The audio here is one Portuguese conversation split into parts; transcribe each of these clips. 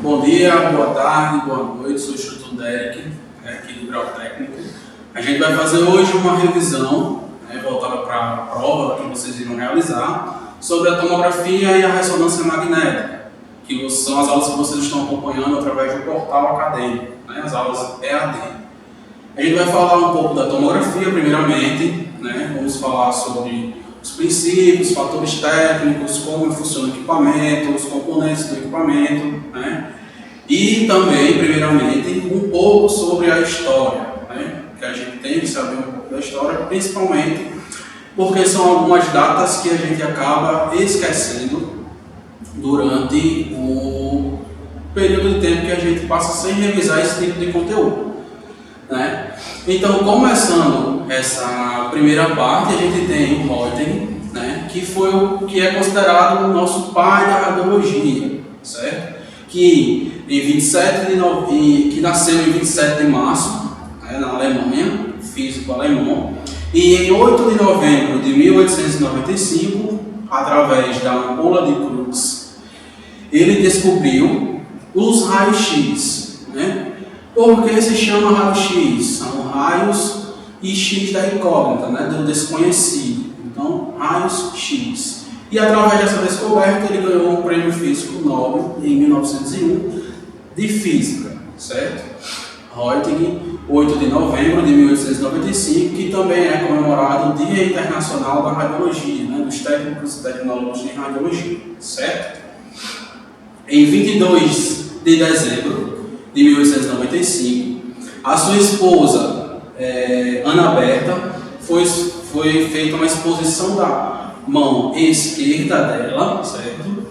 Bom dia, boa tarde, boa noite, sou o instrutor Derek, aqui do Grau Técnico. A gente vai fazer hoje uma revisão, voltada para a prova que vocês irão realizar, sobre a tomografia e a ressonância magnética, que são as aulas que vocês estão acompanhando através do portal acadêmico, as aulas EAD. A gente vai falar um pouco da tomografia, primeiramente, vamos falar sobre os princípios, fatores técnicos, como funciona o equipamento, os componentes do equipamento, e também, primeiramente, um pouco sobre a história, que a gente tem que saber um pouco da história, principalmente porque são algumas datas que a gente acaba esquecendo durante o período de tempo que a gente passa sem revisar esse tipo de conteúdo. Então, começando essa primeira parte, a gente tem o Röntgen, que é considerado o nosso pai da radiologia, certo? Que nasceu em 27 de março, na Alemanha, físico alemão, e em 8 de novembro de 1895, através da ampola de Crookes, ele descobriu os raios-x. Por que se chama raio-x? São raios e x da incógnita, do desconhecido. Então, raios-x. E através dessa descoberta, ele ganhou um prêmio físico Nobel em 1901 de física, certo? Röntgen, 8 de novembro de 1895, que também é comemorado o Dia Internacional da Radiologia, dos técnicos e tecnólogos de radiologia, certo? Em 22 de dezembro de 1895, a sua esposa, Ana Berta, foi feita uma exposição da mão esquerda dela, certo?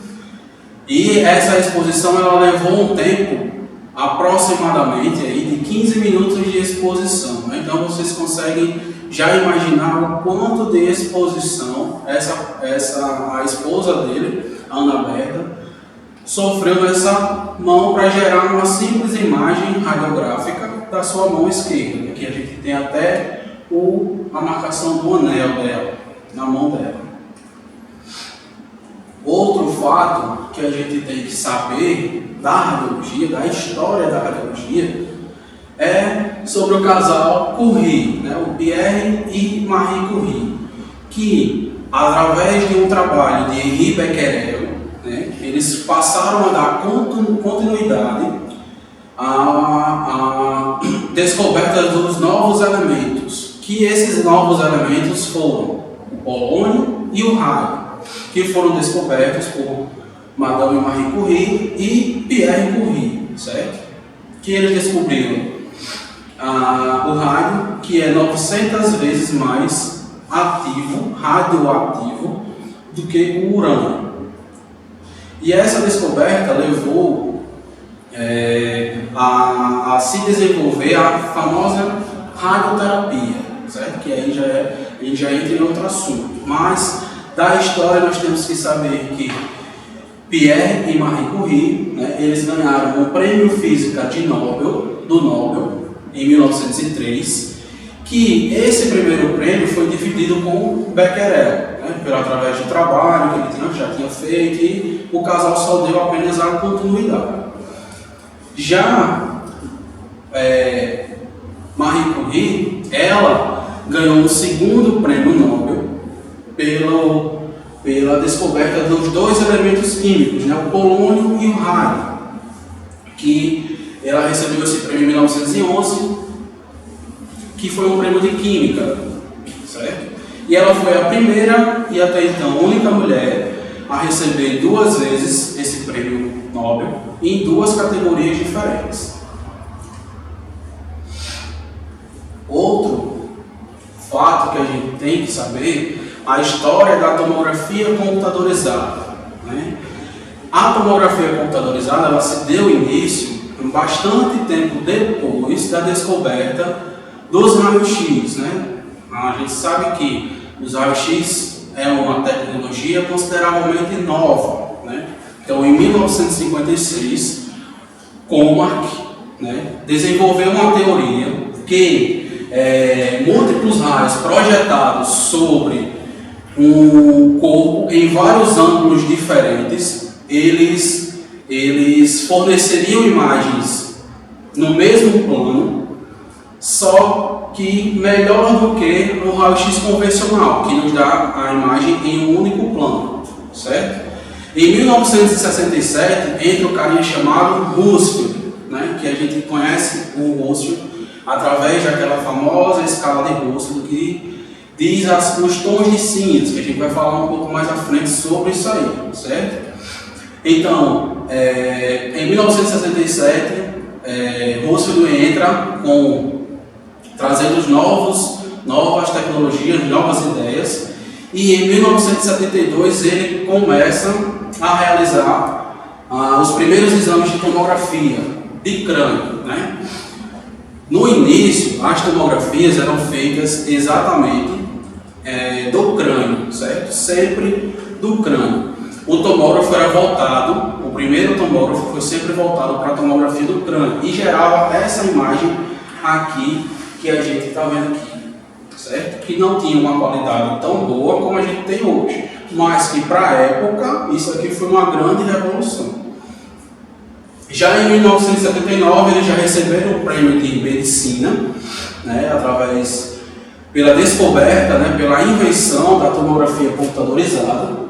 E essa exposição ela levou um tempo aproximadamente de 15 minutos de exposição. Então vocês conseguem já imaginar o quanto de exposição a esposa dele, a Ana Berta, sofreu nessa mão para gerar uma simples imagem radiográfica da sua mão esquerda. Aqui a gente tem até a marcação do anel dela, na mão dela. Outro fato que a gente tem que saber da radiologia, da história da radiologia, é sobre o casal Curie, o Pierre e Marie Curie, que através de um trabalho de Henri Becquerel, eles passaram a dar continuidade à descoberta dos novos elementos, que esses novos elementos foram o polônio e o rádio, que foram descobertos por Madame Marie Curie e Pierre Curie, certo? Que eles descobriram o rádio, que é 900 vezes mais radioativo do que o urânio. E essa descoberta levou a se desenvolver a famosa radioterapia, certo? Que aí a gente já entra em outro assunto. Mas da história nós temos que saber que Pierre e Marie Curie, eles ganharam o prêmio Física do Nobel em 1903, que esse primeiro prêmio foi dividido com Becquerel, através do trabalho que ele já tinha feito, e o casal só deu apenas a continuidade. Já Marie Curie, ela ganhou um segundo prêmio Nobel pela descoberta dos dois elementos químicos, o polônio e o rádio, que ela recebeu esse prêmio em 1911, que foi um prêmio de química, certo? E ela foi a primeira e até então única mulher a receber 2 vezes esse prêmio Nobel em 2 categorias diferentes. Outro fato que a gente tem que saber, a história da tomografia computadorizada. A tomografia computadorizada ela se deu início bastante tempo depois da descoberta dos raios-x. A gente sabe que os raios-x é uma tecnologia consideravelmente nova. Então, em 1956, Comarc desenvolveu uma teoria que múltiplos raios projetados sobre um corpo em vários ângulos diferentes, eles eles forneceriam imagens no mesmo plano, só que melhor do que o raio-x convencional, que nos dá a imagem em um único plano, certo? Em 1967, entra o carinha chamado Rusfield, né, que a gente conhece o Rusfield através daquela famosa escala de Rusfield que diz os tons de cinza, que a gente vai falar um pouco mais à frente sobre isso aí, certo? Então, em 1967, Rusfield entra trazendo novas tecnologias, novas ideias, e em 1972 ele começa a realizar os primeiros exames de tomografia de crânio, né? No início, as tomografias eram feitas exatamente do crânio, certo? Sempre do crânio. O tomógrafo era voltado, o primeiro tomógrafo foi sempre voltado para a tomografia do crânio e gerava essa imagem aqui que a gente está vendo aqui, certo? Que não tinha uma qualidade tão boa como a gente tem hoje, mas que para a época isso aqui foi uma grande revolução. Já em 1979 eles já receberam o prêmio de medicina, né, pela descoberta, né, pela invenção da tomografia computadorizada,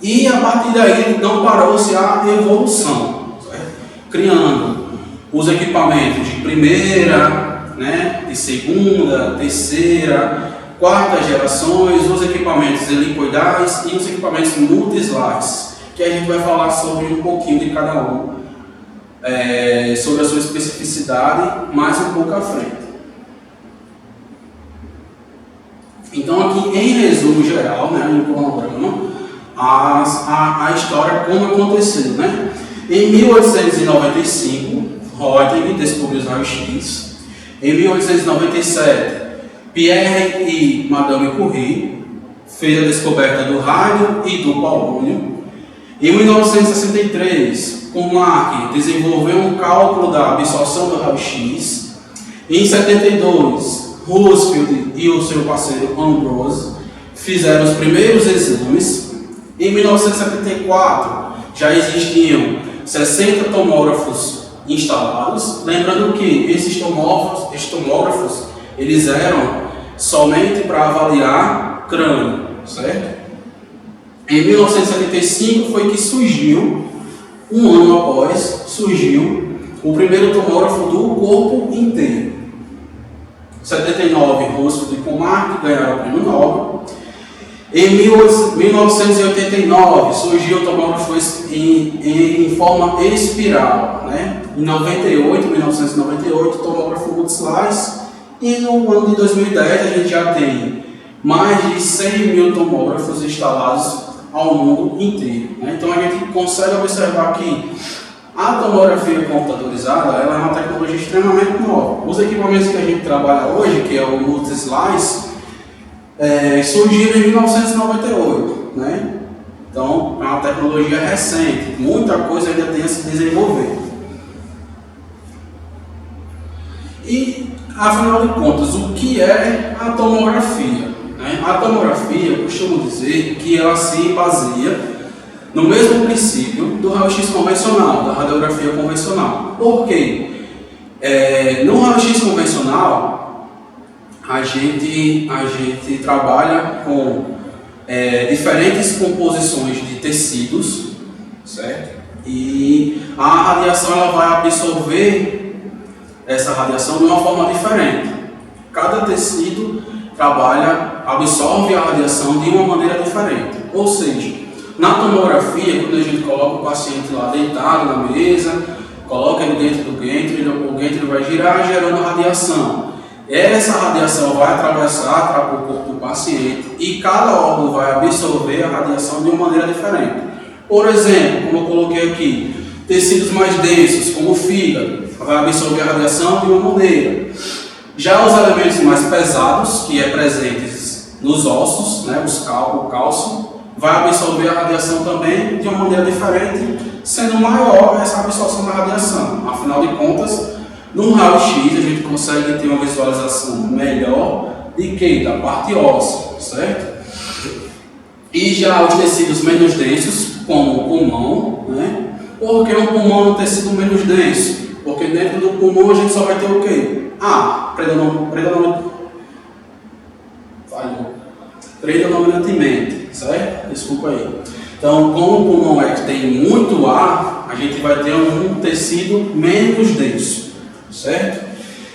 e a partir daí não parou-se a evolução, certo? Criando os equipamentos de primeira, né, de segunda, terceira, quarta gerações, os equipamentos helicoidais e os equipamentos multi-slice, que a gente vai falar sobre um pouquinho de cada um, sobre a sua especificidade mais um pouco à frente. Então aqui em resumo geral, né, em cronograma, a história como aconteceu, né? Em 1895, Röntgen descobriu os raios-x. Em 1897, Pierre e Madame Curie fez a descoberta do rádio e do polônio. Em 1963, Kumark desenvolveu um cálculo da absorção do raio-x. Em 72, Rusfield e o seu parceiro Ambrose fizeram os primeiros exames. Em 1974, já existiam 60 tomógrafos instalados. Lembrando que esses tomógrafos eles eram somente para avaliar crânio, certo? Em 1975 foi que surgiu, um ano após, surgiu o primeiro tomógrafo do corpo inteiro. Em 79, Rusfield e Kumark ganharam o prêmio Nobel. Em 1989 surgiu o tomógrafo em forma espiral, né? Em 1998, o tomógrafo multi-slice, e no ano de 2010 a gente já tem mais de 100 mil tomógrafos instalados ao mundo inteiro, né? Então a gente consegue observar que a tomografia computadorizada ela é uma tecnologia extremamente nova. Os equipamentos que a gente trabalha hoje, que é o multi-slice, surgiram em 1998, né? Então é uma tecnologia recente, muita coisa ainda tem a se desenvolver. E afinal de contas, o que é a tomografia? A tomografia, eu costumo dizer que ela se baseia no mesmo princípio do raio-x convencional, da radiografia convencional. Por quê? No raio-x convencional, a gente trabalha com diferentes composições de tecidos, certo? E a radiação ela vai absorver essa radiação de uma forma diferente. Cada tecido absorve a radiação de uma maneira diferente. Ou seja, na tomografia, quando a gente coloca o paciente lá deitado na mesa, coloca ele dentro do gantry, o gantry vai girar gerando radiação. Essa radiação vai atravessar para o corpo do paciente e cada órgão vai absorver a radiação de uma maneira diferente. Por exemplo, como eu coloquei aqui, tecidos mais densos, como o fígado, vai absorver a radiação de uma maneira. Já os elementos mais pesados, que é presentes nos ossos, né, o cálcio, vai absorver a radiação também de uma maneira diferente, sendo maior essa absorção da radiação. Afinal de contas, no raio-x a gente consegue ter uma visualização melhor de que? Da parte óssea, certo? E já os tecidos menos densos, como o pulmão, né, Por que um pulmão é um tecido menos denso? Porque dentro do pulmão a gente só vai ter o quê? Predominantemente, certo? Desculpa aí. Então, como o pulmão é que tem muito ar, a gente vai ter um tecido menos denso, certo?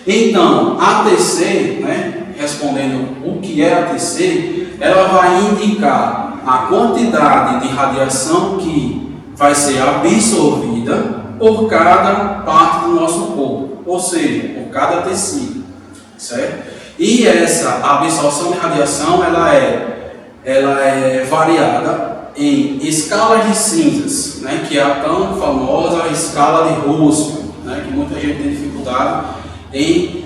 Então, a TC, né, respondendo o que é a TC, ela vai indicar a quantidade de radiação que vai ser absorvida por cada parte do nosso corpo, ou seja, por cada tecido, certo? E essa absorção de radiação, ela é variada em escalas de cinzas, né, que é a tão famosa escala de Rossby, né, que muita gente tem dificuldade em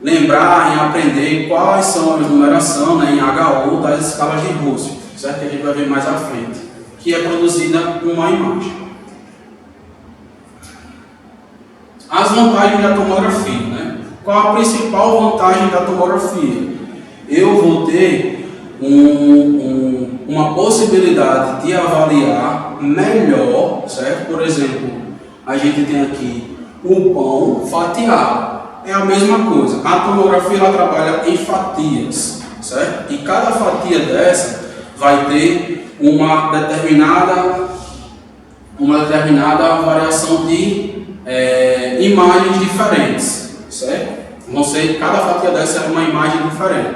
lembrar, em aprender quais são as numerações, né, em HU das escalas de Rossby, certo? Que a gente vai ver mais à frente, que é produzida uma imagem. As vantagens da tomografia, né? Qual a principal vantagem da tomografia? Eu vou ter uma possibilidade de avaliar melhor, certo? Por exemplo, a gente tem aqui o pão fatiado. É a mesma coisa. A tomografia ela trabalha em fatias, certo? E cada fatia dessa vai ter uma determinada variação de imagens diferentes, certo? Cada fatia dessa é uma imagem diferente,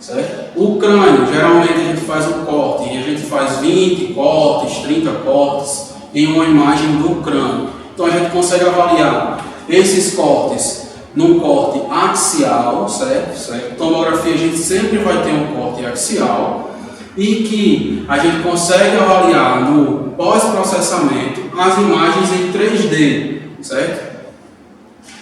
certo? O crânio, geralmente a gente faz um corte, e a gente faz 20 cortes, 30 cortes em uma imagem do crânio. Então a gente consegue avaliar esses cortes num corte axial, certo? Tomografia a gente sempre vai ter um corte axial e que a gente consegue avaliar no pós-processamento as imagens em 3D, certo?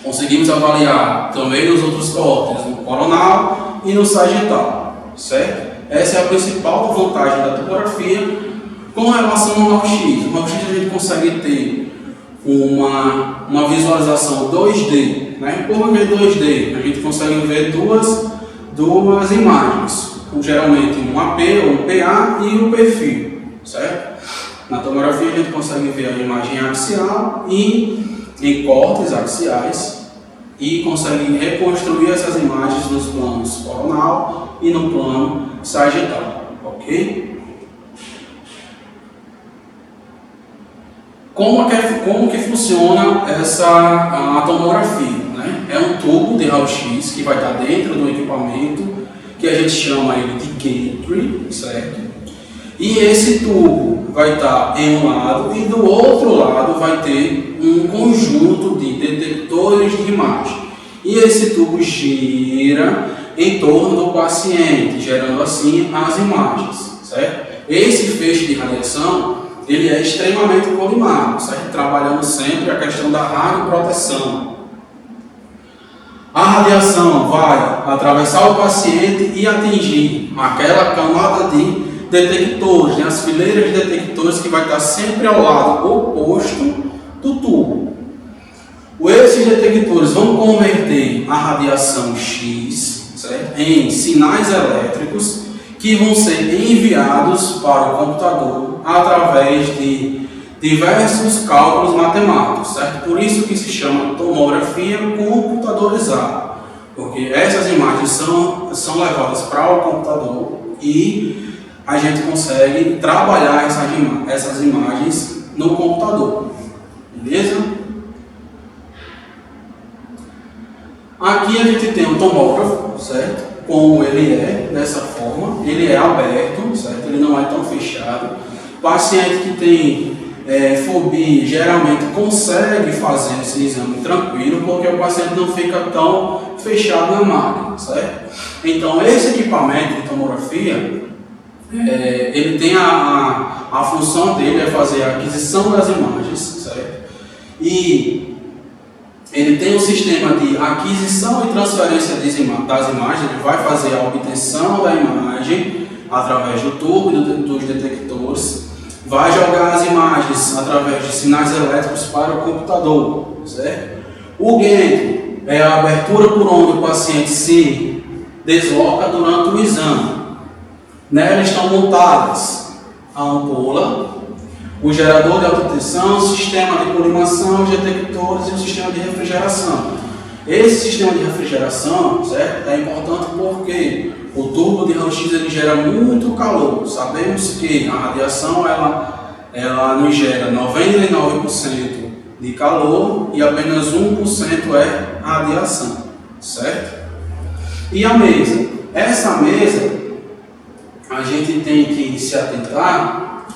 Conseguimos avaliar também nos outros cortes, no coronal e no sagital, certo? Essa é a principal vantagem da tomografia com relação ao raio-x. No raio-x a gente consegue ter uma visualização 2D, né? Por que 2D? A gente consegue ver duas imagens, geralmente um AP ou um PA e o perfil, certo? Na tomografia a gente consegue ver a imagem axial e em cortes axiais e consegue reconstruir essas imagens nos planos coronal e no plano sagital, ok? Como que funciona a tomografia, né? É um tubo de raio-x que vai estar dentro do equipamento, que a gente chama ele de gateway, certo? E esse tubo vai estar em um lado e do outro lado vai ter um conjunto de detectores de imagem. E esse tubo gira em torno do paciente, gerando assim as imagens, certo? Esse feixe de radiação ele é extremamente polimado, certo? Trabalhando sempre a questão da radioproteção. A radiação vai atravessar o paciente e atingir aquela camada de detectores, né? As fileiras de detectores que vai estar sempre ao lado oposto do tubo. Esses detectores vão converter a radiação X, certo? Em sinais elétricos que vão ser enviados para o computador através de diversos cálculos matemáticos, certo? Por isso que se chama tomografia computadorizada, porque essas imagens são levadas para o computador e a gente consegue trabalhar essas imagens no computador, beleza? Aqui a gente tem um tomógrafo, certo? Como ele é, dessa forma, ele é aberto, certo? Ele não é tão fechado. O paciente que tem fobia geralmente consegue fazer esse exame tranquilo, porque o paciente não fica tão fechado na máquina, certo? Então esse equipamento de tomografia, ele tem a função dele é fazer a aquisição das imagens, certo? E ele tem um sistema de aquisição e transferência das imagens, ele vai fazer a obtenção da imagem através do tubo dos detectores, vai jogar as imagens através de sinais elétricos para o computador, certo? O gantry é a abertura por onde o paciente se desloca durante o exame. Nela estão montadas a ampola, o gerador de alta tensão, o sistema de colimação, os detectores e o sistema de refrigeração. Esse sistema de refrigeração, certo, é importante porque o tubo de raio-x ele gera muito calor. Sabemos que a radiação ela nos gera 99% de calor e apenas 1% é radiação, certo? E a mesa? Essa mesa a gente tem que se atentar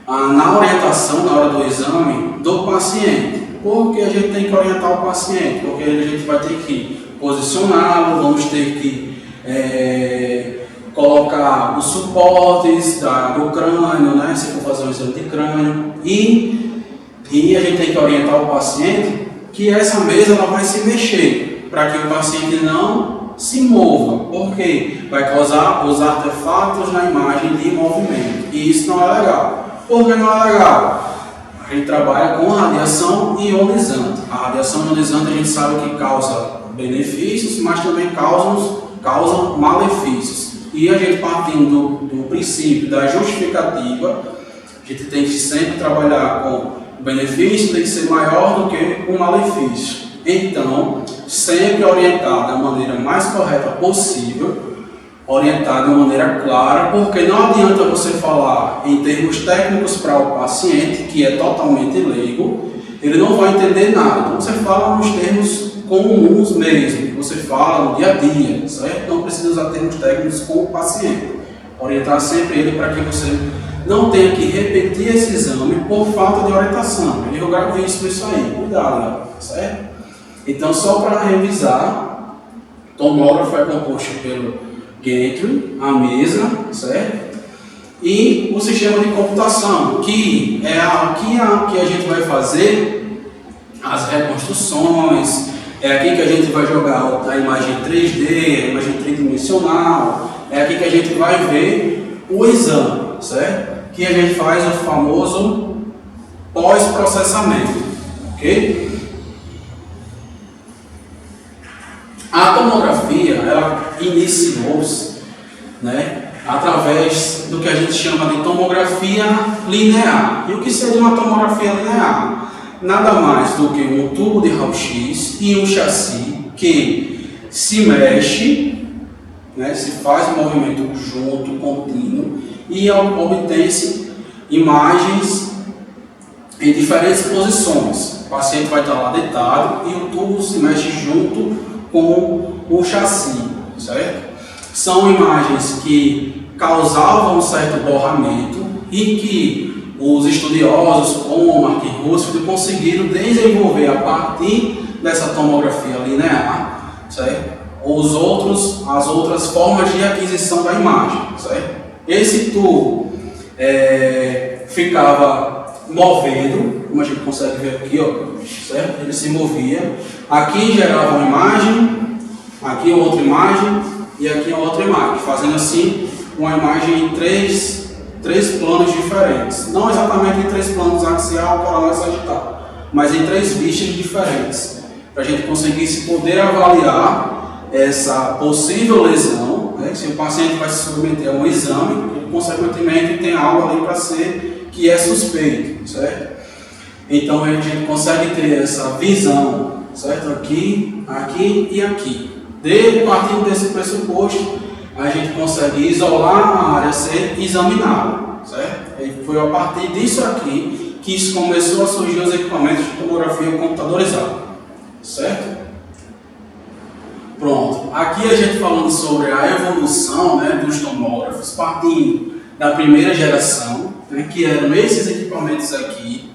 na orientação, na hora do exame, do paciente. Porque a gente tem que orientar o paciente, porque a gente vai ter que posicioná-lo, vamos ter que colocar os suportes do crânio, né, se for fazer um exame de crânio, e a gente tem que orientar o paciente que essa mesa ela vai se mexer, para que o paciente não se mova, porque vai causar os artefatos na imagem de movimento, e isso não é legal. Por que não é legal? A gente trabalha com radiação ionizante. A radiação ionizante a gente sabe que causa benefícios, mas também causa malefícios. E a gente partindo do princípio da justificativa, a gente tem que sempre trabalhar com o benefício, tem que ser maior do que o malefício. Então, sempre orientar da maneira mais correta possível, orientar de uma maneira clara, porque não adianta você falar em termos técnicos para o paciente, que é totalmente leigo, ele não vai entender nada. Então você fala nos termos comuns mesmo, que você fala no dia a dia, certo? Não precisa usar termos técnicos com o paciente. Orientar sempre ele para que você não tenha que repetir esse exame por falta de orientação. Eu gravei isso aí, cuidado, certo? Então, só para revisar, tomógrafo é composto pelo gantry, a mesa, certo? E o sistema de computação, que é aqui que a gente vai fazer as reconstruções, é aqui que a gente vai jogar a imagem 3D, a imagem tridimensional, é aqui que a gente vai ver o exame, certo? Que a gente faz o famoso pós-processamento, ok? A tomografia, ela iniciou-se, né, através do que a gente chama de tomografia linear. E o que seria uma tomografia linear? Nada mais do que um tubo de raio-x e um chassi que se mexe, né, se faz um movimento junto, contínuo, e obtém-se imagens em diferentes posições. O paciente vai estar lá deitado e o tubo se mexe junto com o chassi, certo? São imagens que causavam um certo borramento e que os estudiosos como Mark Russell conseguiram desenvolver a partir dessa tomografia linear, certo? As outras formas de aquisição da imagem, certo? Esse tubo ficava movendo, como a gente consegue ver aqui, ó, certo? Ele se movia. Aqui gerava uma imagem, aqui outra imagem e aqui outra imagem, fazendo assim uma imagem em três planos diferentes. Não exatamente em 3 planos, axial, paralelo e sagital, mas em 3 vistas diferentes, para a gente conseguir poder avaliar essa possível lesão, né? Se o paciente vai se submeter a um exame, ele, consequentemente tem algo ali para ser que é suspeito, certo? Então a gente consegue ter essa visão, certo? Aqui, aqui e aqui. Partindo desse pressuposto, a gente consegue isolar a área a ser examinada, certo? E foi a partir disso aqui que isso começou a surgir os equipamentos de tomografia computadorizada, certo? Pronto. Aqui a gente falando sobre a evolução, né, dos tomógrafos, partindo da primeira geração, né, que eram esses equipamentos aqui,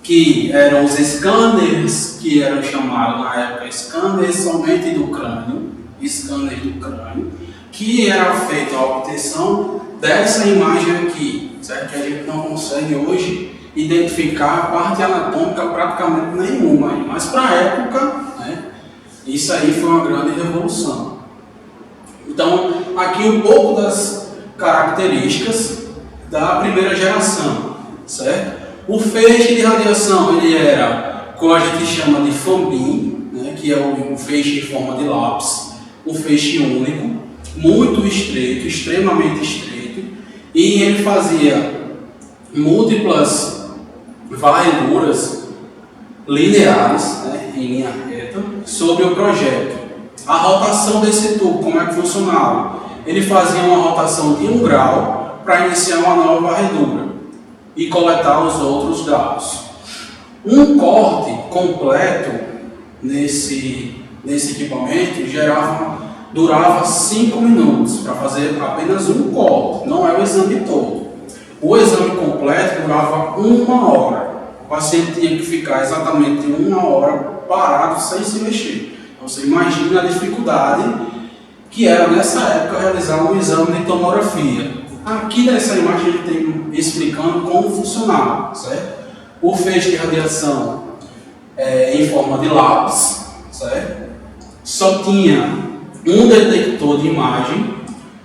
que eram os scanners, que eram chamados na época scanners somente do crânio, que era feita a obtenção dessa imagem aqui, certo? Que a gente não consegue hoje identificar a parte anatômica praticamente nenhuma, mas para a época, né, isso aí foi uma grande revolução. Então, aqui um pouco das características da primeira geração, certo? O feixe de radiação, ele era, como a gente chama de fan-beam, né, que é um feixe em forma de lápis, um feixe único, muito estreito, extremamente estreito, e ele fazia múltiplas varreduras lineares, né, em linha reta, sobre o projeto. A rotação desse tubo, como é que funcionava? Ele fazia uma rotação de 1 grau para iniciar uma nova varredura e coletar os outros dados. Um corte completo nesse equipamento durava 5 minutos para fazer apenas um corte, não é o exame todo. O exame completo durava 1 hora. O paciente tinha que ficar exatamente 1 hora parado sem se mexer. Então você imagina a dificuldade que era nessa época realizar um exame de tomografia. Aqui nessa imagem ele tem explicando como funcionava, certo? O feixe de radiação em forma de lápis, certo? Só tinha um detector de imagem,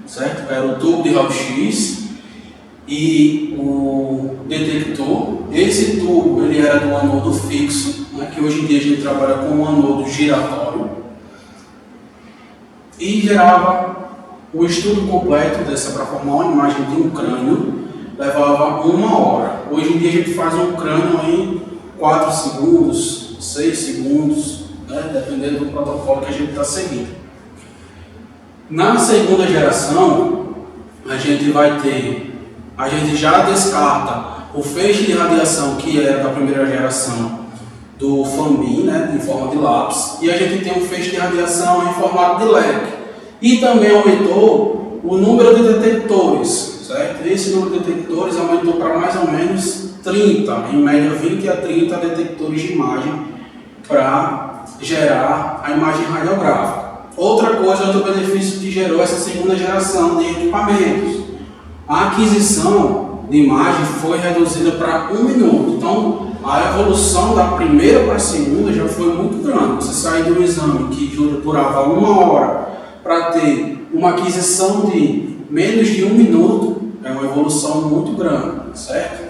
certo? Era o tubo de raio-x e o detector. Esse tubo ele era do anodo fixo, né, que hoje em dia a gente trabalha com um anodo giratório, e gerava o estudo completo dessa para formar uma imagem de um crânio. Levava 1 hora. Hoje em dia a gente faz um crânio em 4 segundos, 6 segundos, né, dependendo do protocolo que a gente está seguindo. Na segunda geração, a gente já descarta o feixe de radiação que era da primeira geração do FAMI, né, em forma de lápis, e a gente tem um feixe de radiação em formato de leque. E também aumentou o número de detectores. Certo? Esse número de detectores aumentou para mais ou menos 30, em média 20 a 30 detectores de imagem para gerar a imagem radiográfica. Outro benefício que gerou essa segunda geração de equipamentos. A aquisição de imagem foi reduzida para 1 minuto. Então, a evolução da primeira para a segunda já foi muito grande. Você sair de um exame que durava 1 hora para ter uma aquisição de menos de 1 minuto, é uma evolução muito grande, certo?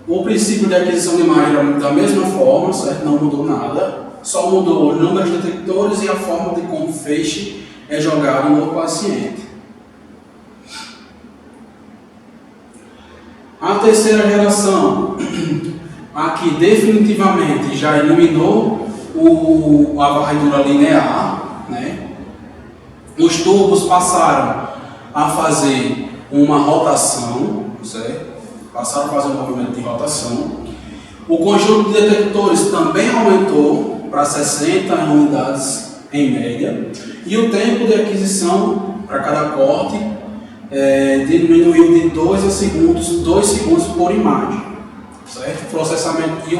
O princípio de aquisição de imagem era da mesma forma, certo? Não mudou nada, só mudou o número de detectores e a forma de como o feixe é jogado no paciente. A terceira geração, aqui definitivamente já eliminou a varredura linear, né? Os tubos passaram a fazer uma rotação, certo? Passaram a fazer um movimento de rotação. O conjunto de detectores também aumentou para 60 unidades em média. E o tempo de aquisição para cada corte diminuiu de 2 segundos por imagem, certo? O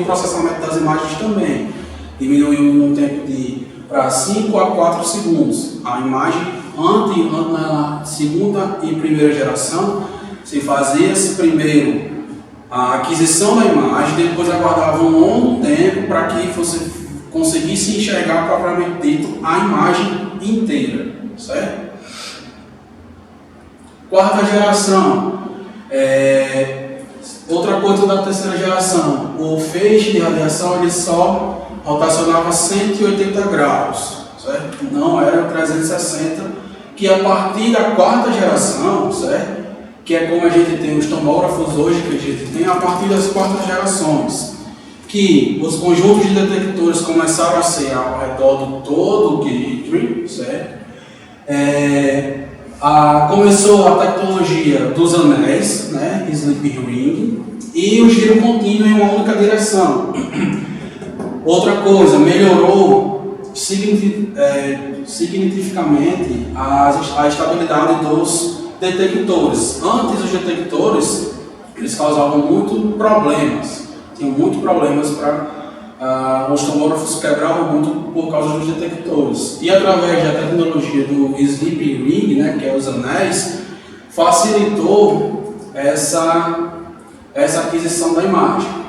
processamento das imagens também diminuiu um tempo para 5 a 4 segundos. A imagem, na segunda e primeira geração, se fazia primeiro a aquisição da imagem, depois aguardava um longo tempo para que você conseguisse enxergar propriamente dito a imagem inteira, certo? Quarta geração, outra coisa da terceira geração, o feixe de radiação ele só rotacionava 180 graus, certo? Não era 360, que a partir da quarta geração, certo? Que é como a gente tem os tomógrafos hoje, que a gente tem a partir das quartas gerações, que os conjuntos de detectores começaram a ser ao redor de todo o gateway, certo? Começou a tecnologia dos anéis, né? Sleep ring, e o giro contínuo em uma única direção. Outra coisa, melhorou significativamente a estabilidade dos detectores. Antes os detectores eles causavam muito problemas, tinham muitos problemas para os tomógrafos quebravam muito por causa dos detectores. E através da tecnologia do Sleep Ring, né, que é os anéis, facilitou essa aquisição da imagem.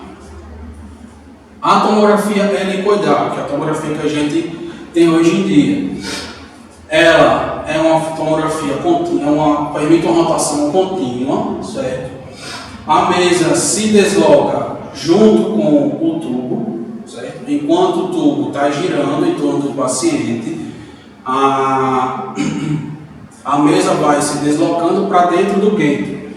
A tomografia helicoidal, que é a tomografia que a gente tem hoje em dia, ela é uma tomografia contínua, permite uma rotação contínua, certo? A mesa se desloca junto com o tubo, certo? Enquanto o tubo está girando em torno do paciente, a mesa vai se deslocando para dentro do gateway.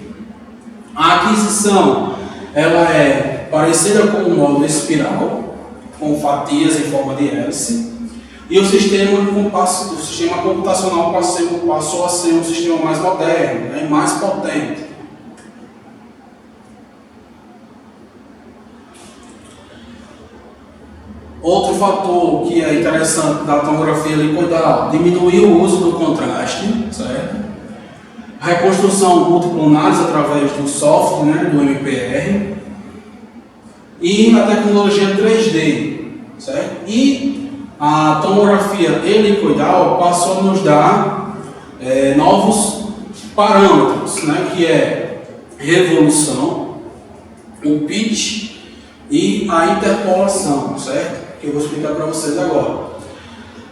A aquisição ela é parecida com o módulo espiral, com fatias em forma de hélice, e o sistema computacional passou a ser um sistema mais moderno, né, mais potente. Outro fator que é interessante da tomografia helicoidal, diminuir o uso do contraste, certo? Reconstrução multiplanares através do software, né, do MPR, e a tecnologia 3D, certo? E a tomografia helicoidal passou a nos dar novos parâmetros, né, que é revolução, o pitch e a interpolação, certo? Que eu vou explicar para vocês agora.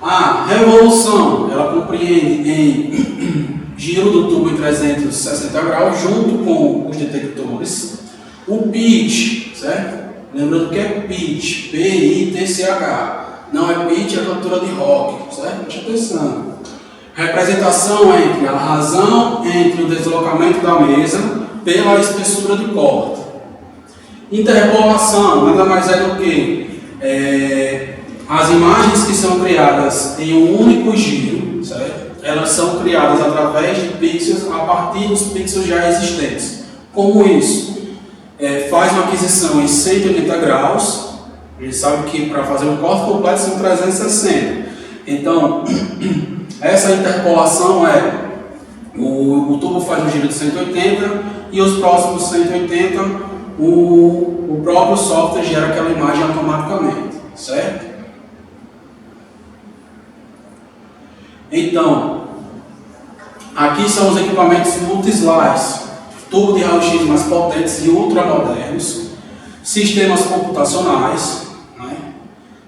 A revolução, ela compreende em giro do tubo em 360 graus junto com os detectores. O pitch, certo? Lembrando que é pitch, P-I-T-C-H. Não é pitch, é cantora de rock, certo? Preste atenção. Representação entre a razão, entre o deslocamento da mesa pela espessura de corte. Interpolação, nada mais é do que as imagens que são criadas em um único giro, certo? Elas são criadas através de pixels a partir dos pixels já existentes. Como isso? Faz uma aquisição em 180 graus, a gente sabe que para fazer um corte completo são 360. Então, essa interpolação o tubo faz um giro de 180 e os próximos 180 o próprio software gera aquela imagem automaticamente, certo? Então, aqui são os equipamentos multi-slice, tubo de raio-x mais potentes e ultramodernos, sistemas computacionais, né,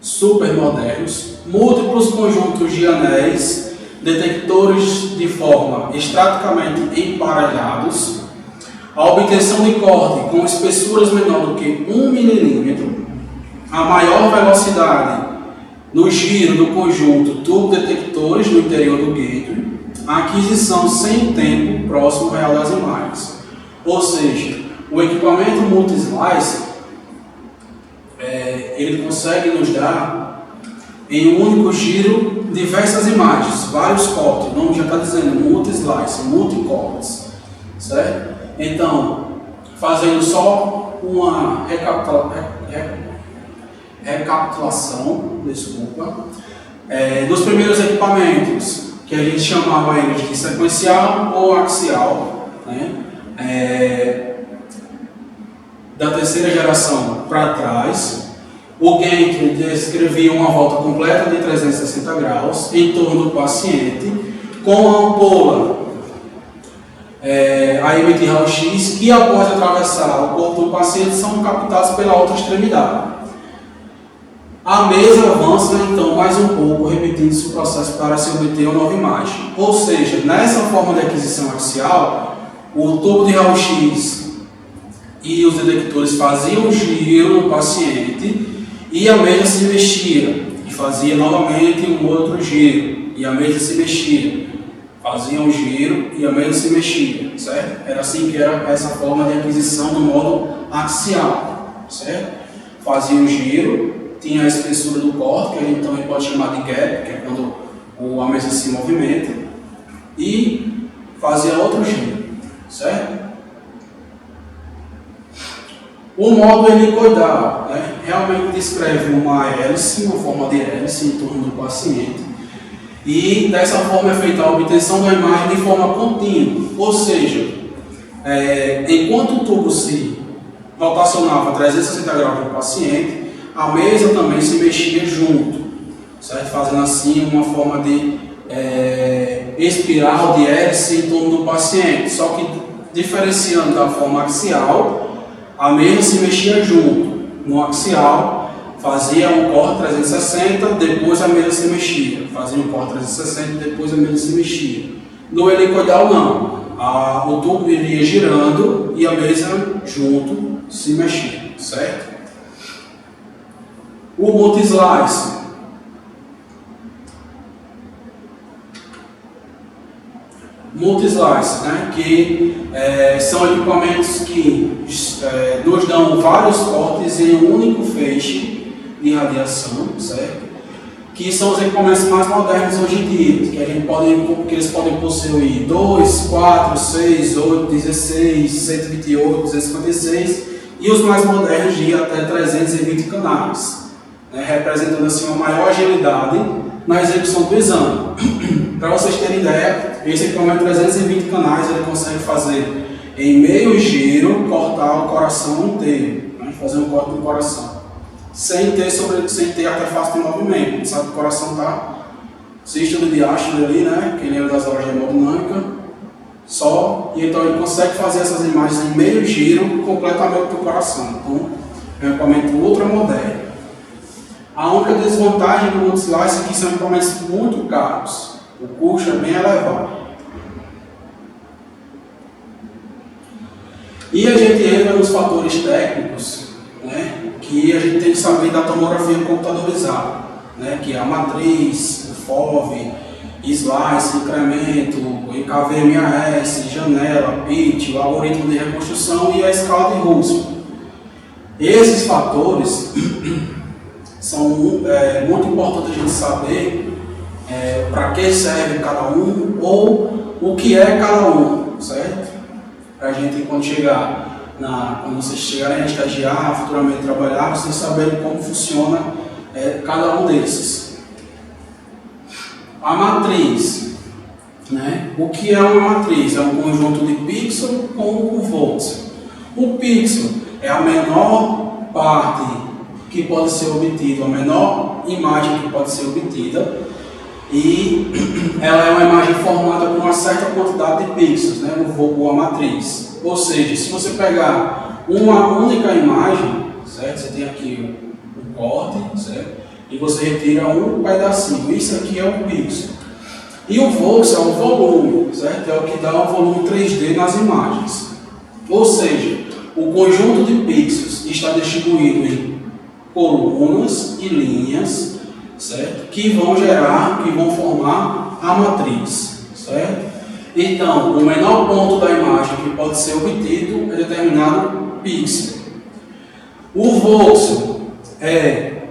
super modernos, múltiplos conjuntos de anéis, detectores de forma estraticamente emparelhados, a obtenção de corte com espessuras menor do que 1 milímetro, a maior velocidade no giro do conjunto tubo-detectores no interior do gateway, a aquisição sem tempo próximo real das imagens. Ou seja, o equipamento multi-slice ele consegue nos dar em um único giro diversas imagens, vários cortes. O nome já está dizendo multi-slice, multi-cortes, certo? Então, fazendo só uma recapitulação, dos primeiros equipamentos, que a gente chamava eles de sequencial ou axial, né? Da terceira geração para trás, o Gantry descrevia uma volta completa de 360 graus em torno do paciente, com a ampola a emitir raio-x que, após atravessar o corpo do paciente, são captados pela outra extremidade. A mesa avança então mais um pouco, repetindo-se o processo para se obter uma nova imagem. Ou seja, nessa forma de aquisição axial, o tubo de raio-x e os detectores faziam um giro no paciente e a mesa se mexia, e fazia novamente um outro giro, e a mesa se mexia. Fazia um giro e a mesa se mexia, certo? Era assim que era essa forma de aquisição no modo axial, certo? Fazia um giro, tinha a espessura do corte, que a gente também pode chamar de gap, que é quando a mesa se movimenta, e fazia outro giro, certo? O modo helicoidal, né, realmente descreve uma hélice, uma forma de hélice em torno do paciente, e dessa forma é feita a obtenção da imagem de forma contínua, ou seja, enquanto o tubo se rotacionava 360 graus do paciente, a mesa também se mexia junto, certo? Fazendo assim uma forma de espiral de hélice em torno do paciente, só que diferenciando da forma axial, a mesa se mexia junto. No axial, fazia um corte 360, depois a mesa se mexia. Fazia um corte 360, depois a mesa se mexia. No helicoidal, não. O tubo iria girando e a mesa junto se mexia, certo? O multi-slice. multi-slice, né? Que são equipamentos que nos dão vários cortes em um único feixe de radiação, certo? Que são os equipamentos mais modernos hoje em dia, que eles podem possuir 2, 4, 6, 8, 16, 128, 256 e os mais modernos de até 320 canais, né, representando assim uma maior agilidade na execução do exame. Para vocês terem ideia, esse equipamento 320 canais ele consegue fazer em meio giro cortar o coração inteiro, né, fazer um corte no coração. Sem ter artefato de movimento. A gente sabe que o coração está sístole diástole ali, né? Que lembra das aulas de hemodinâmica. Só. E então ele consegue fazer essas imagens em meio giro completamente do coração. Então, é um equipamento ultra moderno. A única desvantagem do multi-slice é que são equipamentos muito caros. O custo é bem elevado. E a gente entra nos fatores técnicos, né? Que a gente tem que saber da tomografia computadorizada, né, que é a matriz, o FOV, slice, incremento, o IKV-MAS, janela, pitch, o algoritmo de reconstrução e a escala de Russell. Esses fatores são muito importantes a gente saber para que serve cada um ou o que é cada um, certo? Para a gente, quando vocês chegarem a estagiar, futuramente trabalhar, vocês saberem como funciona cada um desses. A matriz, né? O que é uma matriz? É um conjunto de pixels com o voxel. O pixel é a menor parte que pode ser obtida, a menor imagem que pode ser obtida, e ela é uma imagem formada por uma certa quantidade de pixels, né? Ou a matriz. Ou seja, se você pegar uma única imagem, certo? Você tem aqui um corte, certo? E você retira um pedacinho. Isso aqui é um pixel. E o voxel é o volume, certo? É o que dá o volume 3D nas imagens. Ou seja, o conjunto de pixels está distribuído em colunas e linhas, certo? Que vão formar a matriz, certo? Então, o menor ponto da imagem que pode ser obtido é determinado pixel. O voxel é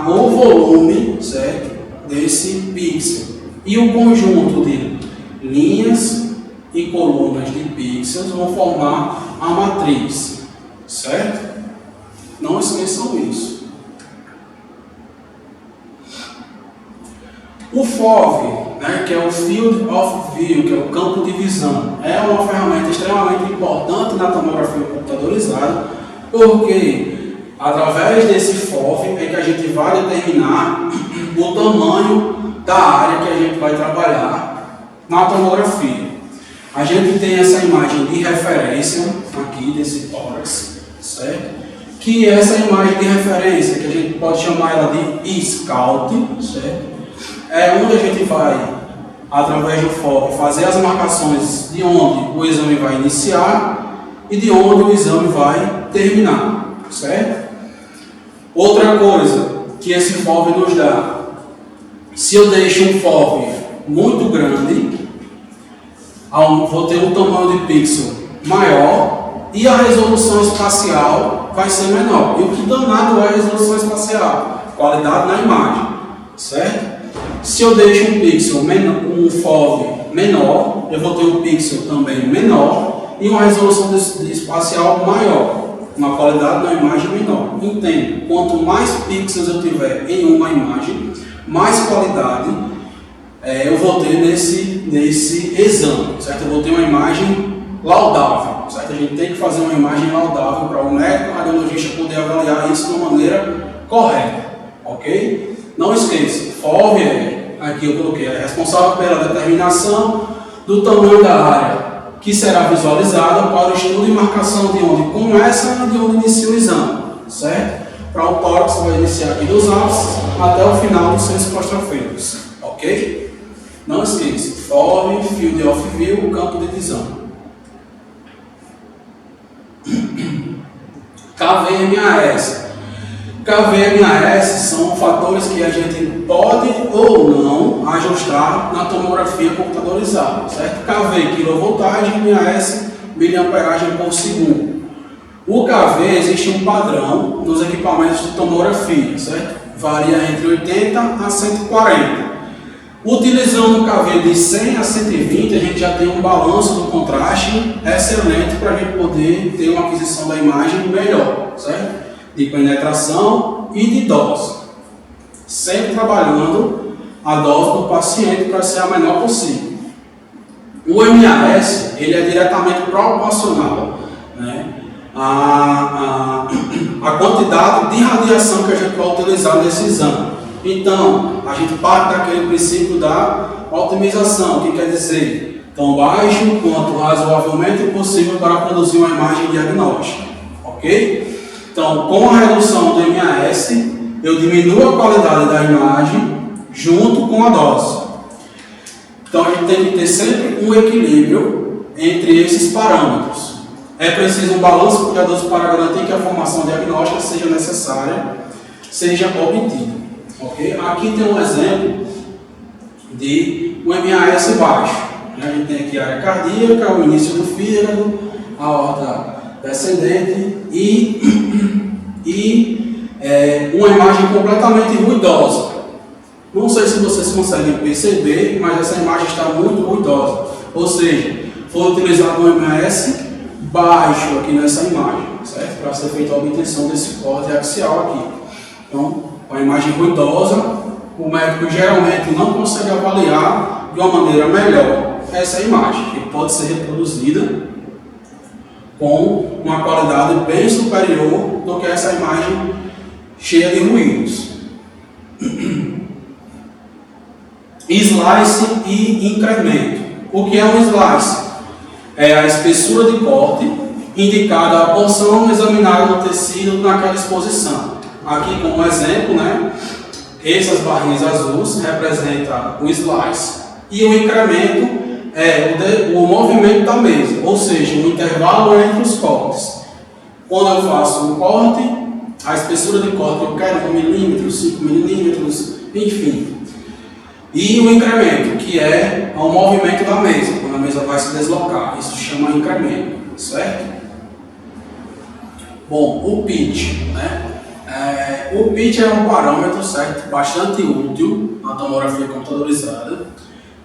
o volume, certo, desse pixel. E o conjunto de linhas e colunas de pixels vão formar a matriz, certo? Não esqueçam isso. O FOV, né, que é o Field of View, que é o campo de visão, é uma ferramenta extremamente importante na tomografia computadorizada, porque através desse FOV é que a gente vai determinar o tamanho da área que a gente vai trabalhar na tomografia. A gente tem essa imagem de referência aqui desse tórax, certo? Que é essa imagem de referência, que a gente pode chamar ela de scout, certo? É onde a gente vai, através do FOV, fazer as marcações de onde o exame vai iniciar e de onde o exame vai terminar, certo? Outra coisa que esse FOV nos dá, se eu deixo um FOV muito grande, vou ter um tamanho de pixel maior e a resolução espacial vai ser menor. E o que danado é a resolução espacial? Qualidade na imagem, certo? Se eu deixo um FOV menor, eu vou ter um pixel também menor e uma resolução espacial maior, uma qualidade na imagem menor. Entendo, quanto mais pixels eu tiver em uma imagem, mais qualidade eu vou ter nesse exame, certo? Eu vou ter uma imagem laudável, certo? A gente tem que fazer uma imagem laudável para o médico radiologista poder avaliar isso de uma maneira correta, ok? Não esqueça, FOV aqui eu coloquei, é responsável pela determinação do tamanho da área que será visualizada para o estudo e marcação de onde começa e de onde inicia o exame, certo? Para o tórax vai iniciar aqui dos ápices até o final dos seus claustrofeitos, ok? Não esqueça, FOV, Field of View, campo de visão. KV-MAS KV e MAS são fatores que a gente pode ou não ajustar na tomografia computadorizada, certo? KV, quilovoltagem, MAS, miliamperagem por segundo. O KV, existe um padrão nos equipamentos de tomografia, certo? Varia entre 80 a 140. Utilizando o KV de 100 a 120, a gente já tem um balanço do contraste excelente para a gente poder ter uma aquisição da imagem melhor, certo? De penetração e de dose. Sempre trabalhando a dose do paciente para ser a menor possível. O MAS, ele é diretamente proporcional, né, à quantidade de radiação que a gente vai utilizar nesse exame. Então, a gente parte daquele princípio da otimização, que quer dizer tão baixo quanto razoavelmente possível para produzir uma imagem diagnóstica, ok? Então, com a redução do MAS, eu diminuo a qualidade da imagem junto com a dose. Então, a gente tem que ter sempre um equilíbrio entre esses parâmetros. É preciso um balanço cuidadoso para garantir que a formação diagnóstica seja necessária, seja obtida. Okay? Aqui tem um exemplo de um MAS baixo. A gente tem aqui a área cardíaca, o início do fígado, a aorta descendente e uma imagem completamente ruidosa. Não sei se vocês conseguem perceber, mas essa imagem está muito ruidosa. Ou seja, foi utilizado um MAS baixo aqui nessa imagem, certo? Para ser feita a obtenção desse corte axial aqui. Então, uma imagem ruidosa, o médico geralmente não consegue avaliar de uma maneira melhor essa imagem, que pode ser reproduzida com uma qualidade bem superior do que essa imagem cheia de ruídos. Slice e incremento. O que é um slice? É a espessura de corte indicada a porção examinada no tecido naquela exposição. Aqui como exemplo, né, essas barrinhas azuis representam o slice e o incremento é o movimento da mesa, ou seja, o intervalo entre os cortes. Quando eu faço um corte, a espessura de corte eu quero 1 milímetro, 5 milímetros, enfim. E o incremento, que é o movimento da mesa, quando a mesa vai se deslocar. Isso se chama incremento, certo? Bom, o pitch, né? O pitch é um parâmetro, certo, bastante útil na tomografia computadorizada,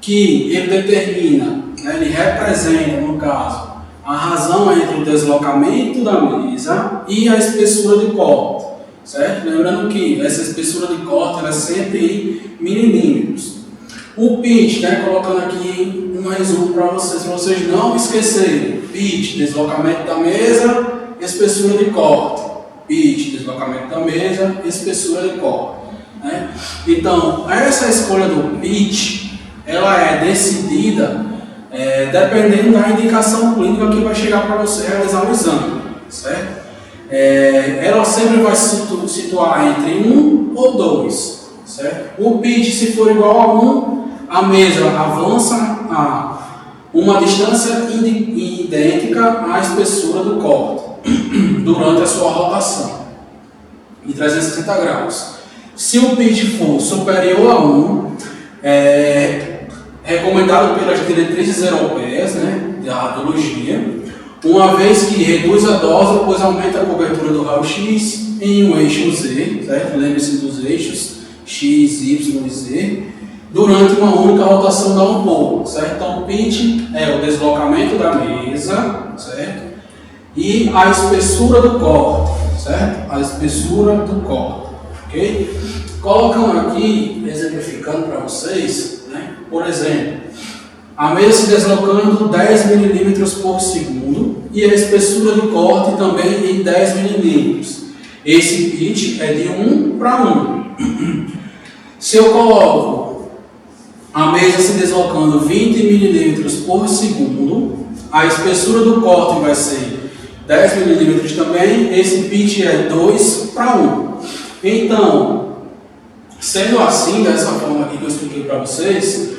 que ele determina, né, ele representa, no caso, a razão entre o deslocamento da mesa e a espessura de corte, certo? Lembrando que essa espessura de corte ela é sempre em milímetros. O pitch, né, colocando aqui um resumo para vocês não esquecerem. Pitch, deslocamento da mesa, espessura de corte. Pitch, deslocamento da mesa, espessura de corte. Né? Então, essa escolha do pitch, ela é decidida dependendo da indicação clínica que vai chegar para você realizar o exame, certo? Ela sempre vai se situar entre 1 ou 2, certo? O pitch, se for igual a 1, a mesa avança a uma distância idêntica à espessura do corte durante a sua rotação de 360 graus. Se o pitch for superior a 1, recomendado pelas diretrizes europeias, né, da radiologia, uma vez que reduz a dose, pois aumenta a cobertura do raio-x em um eixo Z, certo? Lembre-se dos eixos X, Y e Z, durante uma única rotação da ampola, certo? Então, o pitch é o deslocamento da mesa, certo? E a espessura do corte, certo? A espessura do corte, ok? Colocando aqui, exemplificando para vocês, né? Por exemplo, a mesa se deslocando 10 milímetros por segundo e a espessura do corte também em 10 milímetros. Esse pitch é de 1 para 1. Se eu coloco a mesa se deslocando 20 milímetros por segundo, a espessura do corte vai ser 10 milímetros também, esse pitch é 2 para 1. Então, sendo assim, dessa forma aqui que eu expliquei para vocês,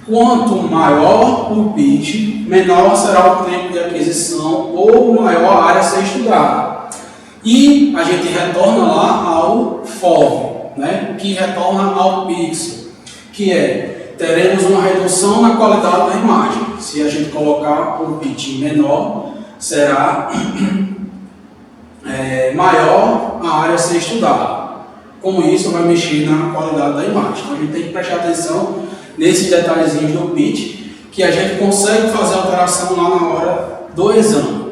quanto maior o pitch, menor será o tempo de aquisição ou maior a área a ser estudada. E a gente retorna lá ao FOV, né? Que retorna ao pixel, que é, teremos uma redução na qualidade da imagem. Se a gente colocar um pitch menor, será maior a área a ser estudada. Como isso vai mexer na qualidade da imagem. Então a gente tem que prestar atenção nesses detalhezinhos do pitch, que a gente consegue fazer alteração lá na hora do exame.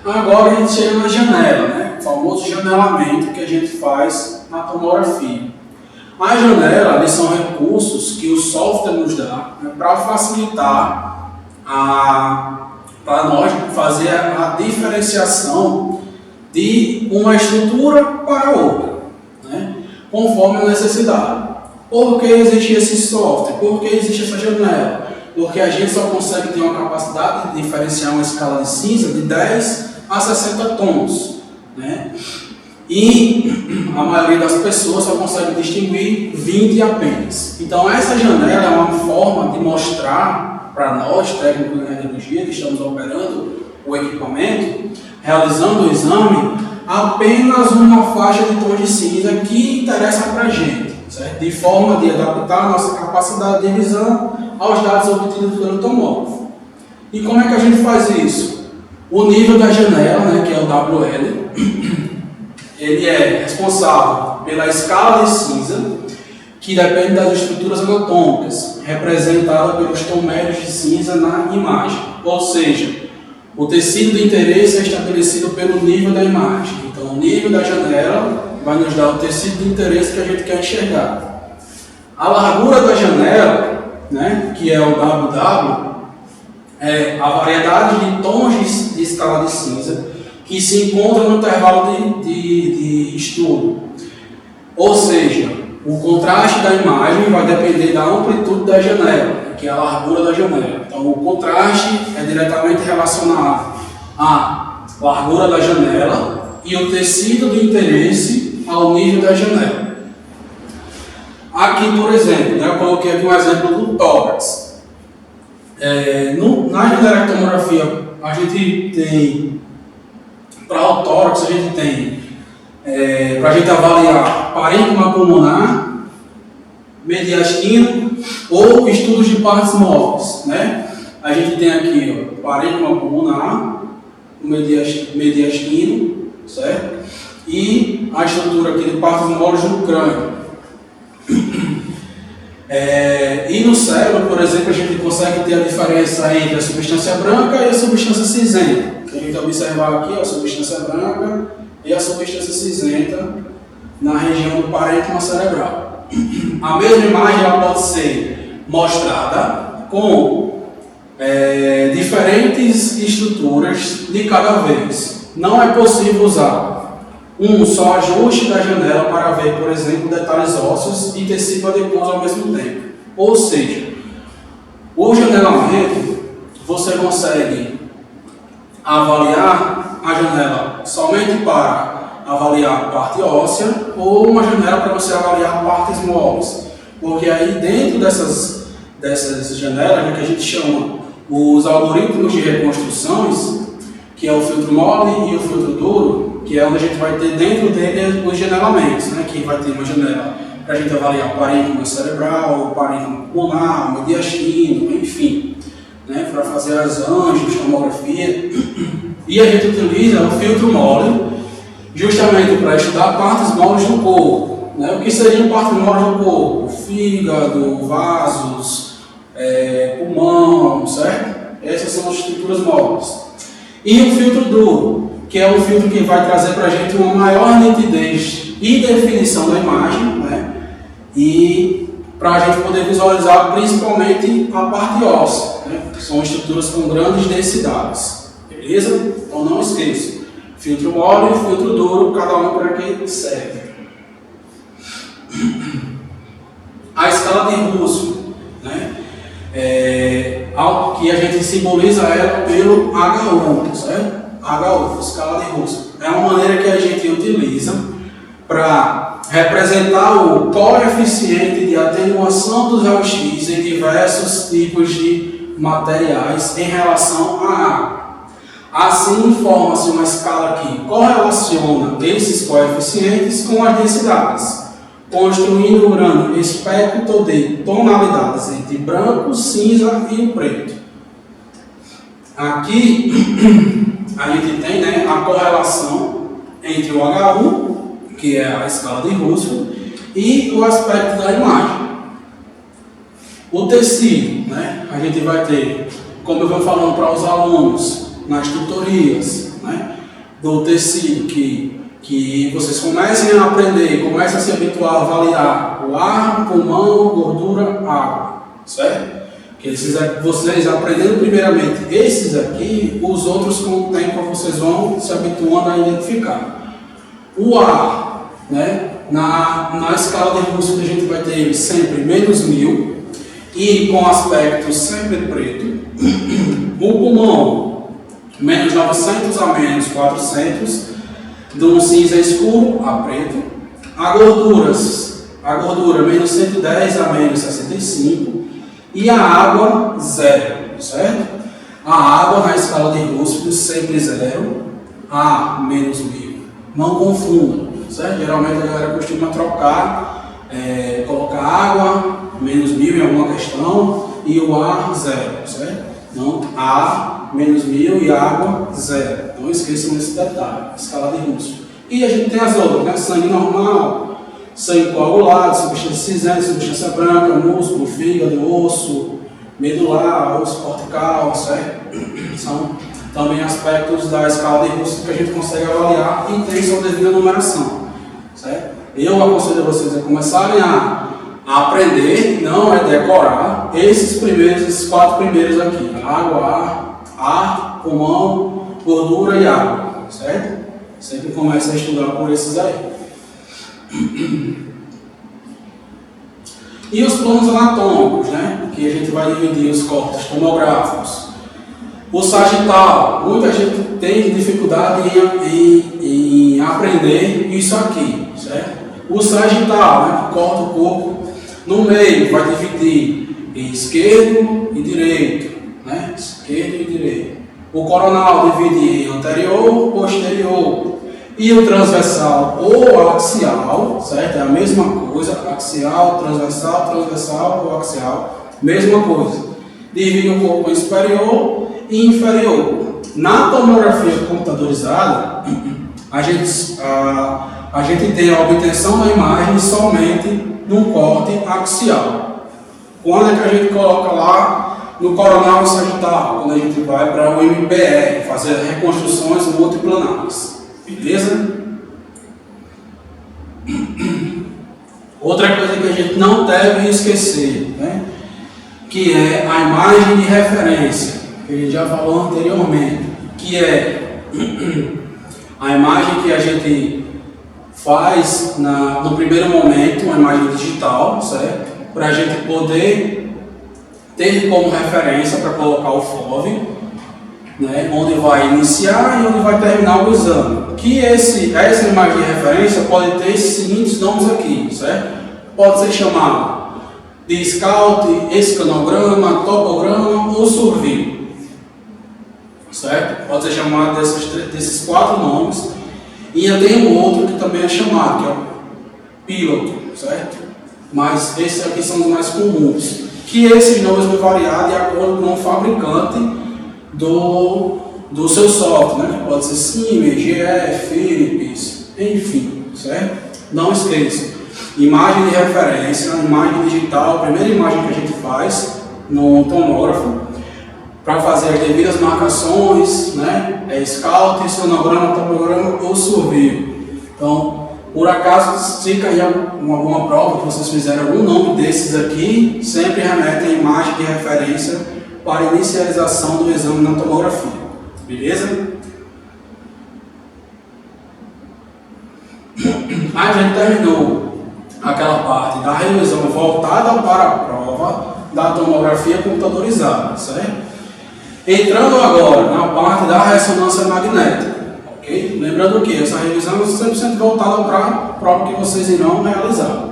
Agora a gente chega na janela, né? O famoso janelamento que a gente faz na tomografia. A janela, eles são recursos que o software nos dá, né, para facilitar para nós fazer a diferenciação de uma estrutura para outra, né, conforme a necessidade. Por que existe esse software? Por que existe essa janela? Porque a gente só consegue ter uma capacidade de diferenciar uma escala de cinza de 10 a 60 tons, né? E a maioria das pessoas só consegue distinguir 20 apenas. Então essa janela é uma forma de mostrar para nós, técnicos de radiologia, que estamos operando o equipamento, realizando o exame, apenas uma faixa de tons de cinza que interessa para a gente, certo? De forma de adaptar a nossa capacidade de visão aos dados obtidos pelo tomógrafo. E como é que a gente faz isso? O nível da janela, né, que é o WL, ele é responsável pela escala de cinza, que depende das estruturas anatômicas, representada pelos tons médios de cinza na imagem. Ou seja, o tecido de interesse é estabelecido pelo nível da imagem. Então, o nível da janela vai nos dar o tecido de interesse que a gente quer enxergar. A largura da janela, né, que é o WW, é a variedade de tons de escala de cinza que se encontra no intervalo de estudo. Ou seja, o contraste da imagem vai depender da amplitude da janela, que é a largura da janela. Então, o contraste é diretamente relacionado à largura da janela e o tecido de interesse ao nível da janela. Aqui, por exemplo, né, eu coloquei aqui um exemplo do tórax. Na generectomografia, a gente tem, para o tórax, a gente tem, para a gente avaliar parênquima pulmonar, mediastino ou estudos de partes móveis, né? A gente tem aqui, ó, parênquima pulmonar, o mediastino, certo? E a estrutura aqui de partes móveis no crânio. E no cérebro, por exemplo, a gente consegue ter a diferença entre a substância branca e a substância cinzenta. A gente observar aqui a substância branca e a substância cinzenta na região do parênquima cerebral. A mesma imagem ela pode ser mostrada com diferentes estruturas de cada vez. Não é possível usar um só ajuste da janela para ver, por exemplo, detalhes ósseos e tecido adiposo ao mesmo tempo. Ou seja, o janelamento, você consegue avaliar a janela somente para avaliar a parte óssea ou uma janela para você avaliar partes móveis. Porque aí dentro dessas janelas, que a gente chama os algoritmos de reconstruções, que é o filtro mole e o filtro duro, que é onde a gente vai ter dentro dele os janelamentos, né? Que vai ter uma janela para a gente avaliar o parênquima cerebral, o parênquima pulmonar, o mediastino, enfim, né? Para fazer as angios, tomografia. E a gente utiliza o filtro mole justamente para estudar partes moles do corpo, né? O que seriam partes moles do corpo? Fígado, vasos, pulmão, certo? Essas são as estruturas móveis. E o filtro duro, que é um filtro que vai trazer para a gente uma maior nitidez e definição da imagem, né? E para a gente poder visualizar principalmente a parte óssea, né? São estruturas com grandes densidades, beleza? Então não esqueça, filtro mole e filtro duro, cada um para que serve. A escala de Russell, né? Que a gente simboliza ela pelo HU, certo? HU, escala de Russell. É uma maneira que a gente utiliza para representar o coeficiente de atenuação dos raios-x em diversos tipos de materiais em relação à água. Assim, forma-se uma escala que correlaciona esses coeficientes com as densidades, construindo um grande espectro de tonalidades entre branco, cinza e o preto. Aqui a gente tem, né, a correlação entre o H1, que é a escala de Russell, e o aspecto da imagem. O tecido, né, a gente vai ter, como eu venho falando para os alunos nas tutorias, né, do tecido que vocês comecem a aprender, comecem a se habituar a avaliar o ar, pulmão, gordura, água, certo? Que vocês aprendendo primeiramente esses aqui, os outros com o tempo vocês vão se habituando a identificar. O ar, né, na escala de Russell a gente vai ter ele sempre menos 1000 e com aspecto sempre preto. O pulmão, menos 900 a menos 400, de um cinza escuro a preto. A gordura menos 110 a menos 65. E a água, 0, certo? A água na escala de Russell sempre 0, a menos 1000. Não confunda, certo? Geralmente a galera costuma trocar, colocar água, menos 1000 em alguma questão, e o ar, 0, certo? Então, a, menos 1000 e água, 0. Não esqueçam desse detalhe, escala de Russell. E a gente tem as outras, né? Sangue normal, sangue coagulado, substância cinzenta, substância branca, músculo, fígado, osso, medular, osso cortical, certo? São também aspectos da escala de Russell que a gente consegue avaliar e tem sua devida numeração, certo? Eu aconselho vocês a começarem a aprender, não é decorar, esses 4 primeiros aqui: água, ar, pulmão, gordura e água, certo? Sempre começa a estudar por esses aí. E os planos anatômicos, né? Que a gente vai dividir os cortes tomográficos. O sagital, muita gente tem dificuldade em aprender isso aqui, certo? O sagital, né, que corta o corpo no meio, vai dividir em esquerdo e direito, né? Esquerdo e direito. O coronal divide em anterior, posterior. E o transversal ou axial, certo? É a mesma coisa, axial, transversal ou axial, mesma coisa. Divide o corpo em superior e inferior. Na tomografia computadorizada, a gente tem a obtenção da imagem somente num corte axial. Quando é que a gente coloca lá no coronal e sagital? Quando a gente vai para o MPR, fazer reconstruções multiplanares. Beleza? Outra coisa que a gente não deve esquecer, né? Que é a imagem de referência, que a gente já falou anteriormente, que é a imagem que a gente faz no primeiro momento, uma imagem digital, certo? Para a gente poder ter como referência para colocar o FOV, né? Onde vai iniciar e onde vai terminar o exame. Que essa imagem de referência pode ter esses seguintes nomes aqui, certo? Pode ser chamado de scout, escanograma, topograma ou survey, certo? Pode ser chamado desses 4 nomes. E ainda tem um outro que também é chamado, que é o piloto, certo? Mas esses aqui são os mais comuns. Que esses nomes vão variar de acordo com o fabricante do seu software, né? Pode ser Siemens, GE, Philips, enfim, certo? Não esqueça. Imagem de referência, imagem digital, a primeira imagem que a gente faz no tomógrafo, para fazer as devidas marcações, né? É scout, sonograma, topograma ou survey. Então, por acaso, se cair alguma prova que vocês fizeram algum nome desses aqui, sempre remete a imagem de referência para inicialização do exame na tomografia. Beleza? A gente terminou aquela parte da revisão voltada para a prova da tomografia computadorizada, certo? Entrando agora na parte da ressonância magnética, ok? Lembrando que essa revisão é 100% voltada para a prova que vocês irão realizar.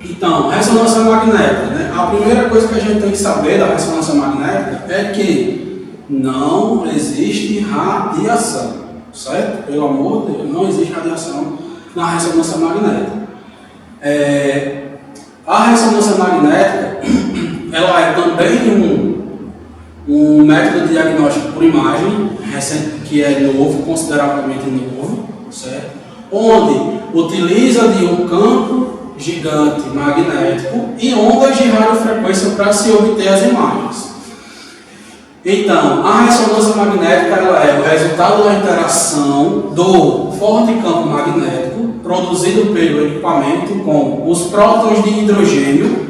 Então, ressonância magnética, né? A primeira coisa que a gente tem que saber da ressonância magnética é que não existe radiação, certo? Pelo amor de Deus, não existe radiação na ressonância magnética. A ressonância magnética, ela é também um método de diagnóstico por imagem, que é novo, consideravelmente novo, certo? Onde utiliza de um campo gigante magnético e ondas de radiofrequência para se obter as imagens. Então, a ressonância magnética ela é o resultado da interação do forte campo magnético produzido pelo equipamento com os prótons de hidrogênio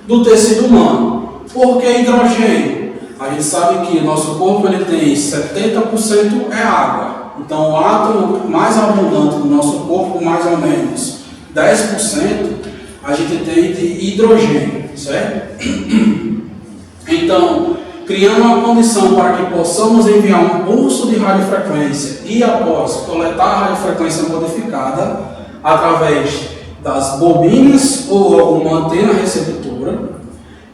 do tecido humano. Por que hidrogênio? A gente sabe que o nosso corpo ele tem 70% é água. Então, o átomo mais abundante do nosso corpo, mais ou menos 10%, a gente tem de hidrogênio, certo? Então, criando uma condição para que possamos enviar um pulso de radiofrequência e, após, coletar a radiofrequência modificada através das bobinas ou alguma antena receptora,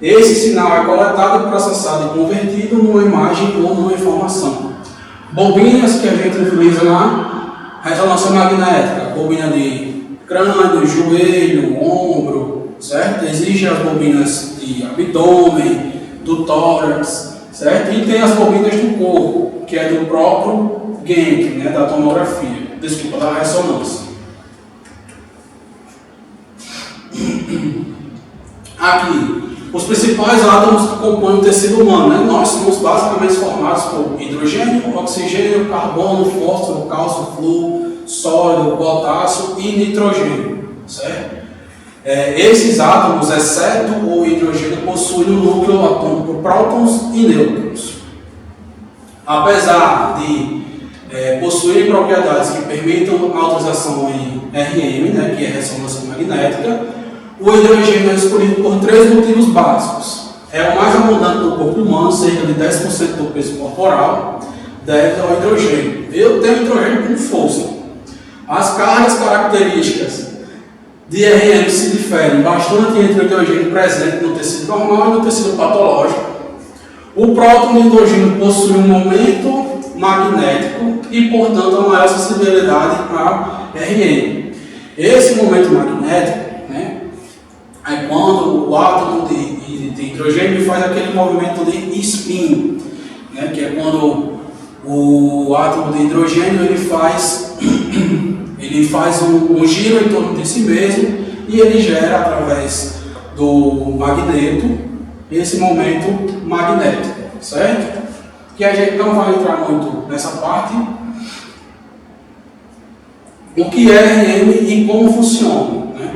esse sinal é coletado, processado e convertido numa imagem ou numa informação. Bobinas que a gente utiliza na ressonância magnética, bobina de crânio, joelho, ombro, certo? Existem as bobinas de abdômen, do tórax, certo? E tem as bobinas do corpo, que é do próprio Genk, né, da tomografia, desculpa, da ressonância. Aqui, os principais átomos que compõem o tecido humano, né? Nós somos basicamente formados por hidrogênio, oxigênio, carbono, fósforo, cálcio, flúor, sódio, potássio e nitrogênio, certo? Esses átomos, exceto o hidrogênio, possuem um núcleo atômico prótons e nêutrons. Apesar de possuírem propriedades que permitam a utilização em RM, né, que é ressonância magnética, o hidrogênio é escolhido por 3 motivos básicos. É o mais abundante do corpo humano, cerca de 10% do peso corporal, devido ao hidrogênio. Eu tenho hidrogênio com força. As cargas características de RM se diferem bastante entre o hidrogênio presente no tecido normal e no tecido patológico. O próton de hidrogênio possui um momento magnético e, portanto, a maior sensibilidade a RM. Esse momento magnético, né, é quando o átomo de hidrogênio faz aquele movimento de spin, né, que é quando o átomo de hidrogênio ele faz um giro em torno de si mesmo e ele gera, através do magneto, esse momento magnético, certo? Que a gente não vai entrar muito nessa parte. O que é RM e como funciona, né?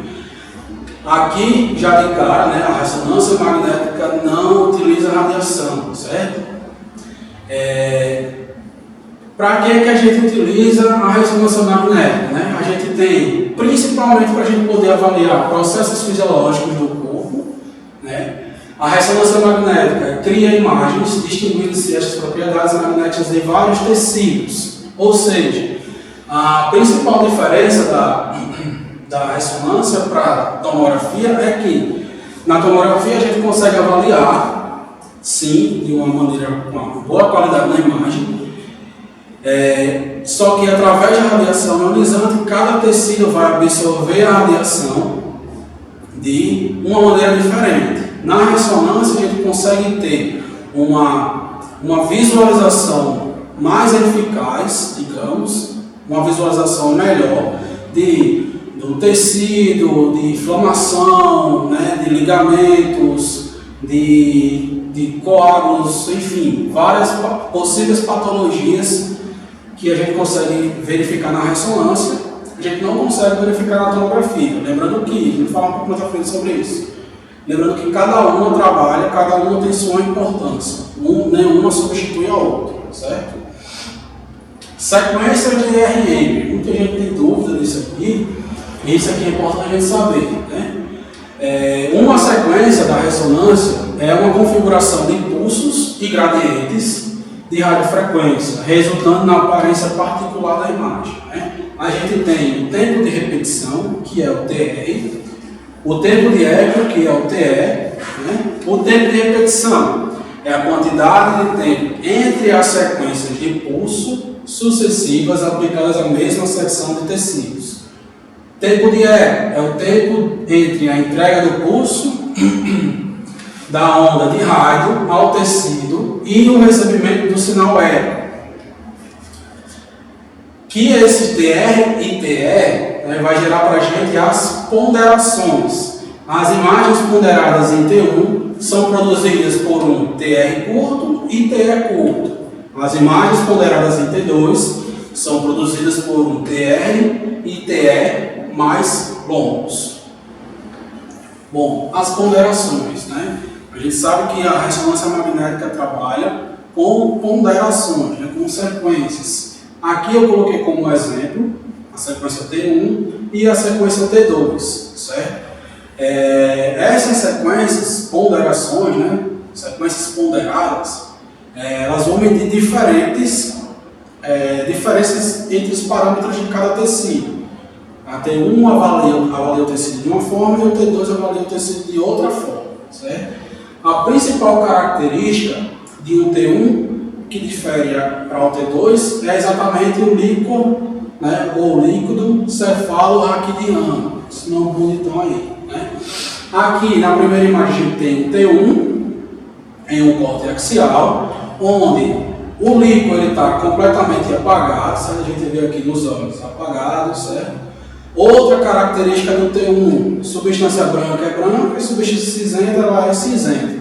Aqui, já de cara, né, a ressonância magnética não utiliza radiação, certo? Para que a gente utiliza a ressonância magnética, né? A gente tem, principalmente para a gente poder avaliar processos fisiológicos do corpo, né? A ressonância magnética cria imagens distinguindo-se essas propriedades magnéticas de vários tecidos. Ou seja, a principal diferença da ressonância para a tomografia é que na tomografia a gente consegue avaliar, sim, de uma maneira com uma boa qualidade na imagem, só que através da radiação ionizante, cada tecido vai absorver a radiação de uma maneira diferente. Na ressonância, a gente consegue ter uma visualização mais eficaz, digamos, uma visualização melhor do tecido, de inflamação, né, de ligamentos, de coágulos, enfim, várias possíveis patologias que a gente consegue verificar na ressonância, a gente não consegue verificar na tomografia. Lembrando que, a gente fala um pouco mais à frente sobre isso. Lembrando que cada uma trabalha, cada uma tem sua importância. Nenhuma substitui a outra, certo? Sequência de RM. Muita gente tem dúvida disso aqui. Isso aqui é importante a gente saber, né? Uma sequência da ressonância é uma configuração de impulsos e gradientes de radiofrequência, resultando na aparência particular da imagem, né? A gente tem o tempo de repetição, que é o TR, o tempo de eco, que é o TE, né? O tempo de repetição é a quantidade de tempo entre as sequências de pulso sucessivas aplicadas à mesma secção de tecidos. Tempo de E é o tempo entre a entrega do pulso da onda de rádio ao tecido e o recebimento do sinal E. Que esse TR e TE vai gerar para a gente as ponderações. As imagens ponderadas em T1 são produzidas por um TR curto e TE curto. As imagens ponderadas em T2 são produzidas por um TR e TE mais longos. Bom, as ponderações, né? A gente sabe que a ressonância magnética trabalha com ponderações, né? Com sequências. Aqui eu coloquei como exemplo a sequência T1 e a sequência T2, certo? Essas sequências, ponderações, né? Sequências ponderadas, elas vão medir diferenças entre os parâmetros de cada tecido. A T1 avalia o tecido de uma forma e o T2 avalia o tecido de outra forma, certo? A principal característica de um T1 que difere para o T2 é exatamente o líquor, né, ou líquido cefalorraquidiano, esse nome bonitão aí, né? Aqui na primeira imagem a gente tem o T1 em um corte axial, onde o líquor está completamente apagado, certo? A gente vê aqui nos olhos apagado, certo? Outra característica do T1, substância branca é branca e substância cinzenta ela é cinzenta,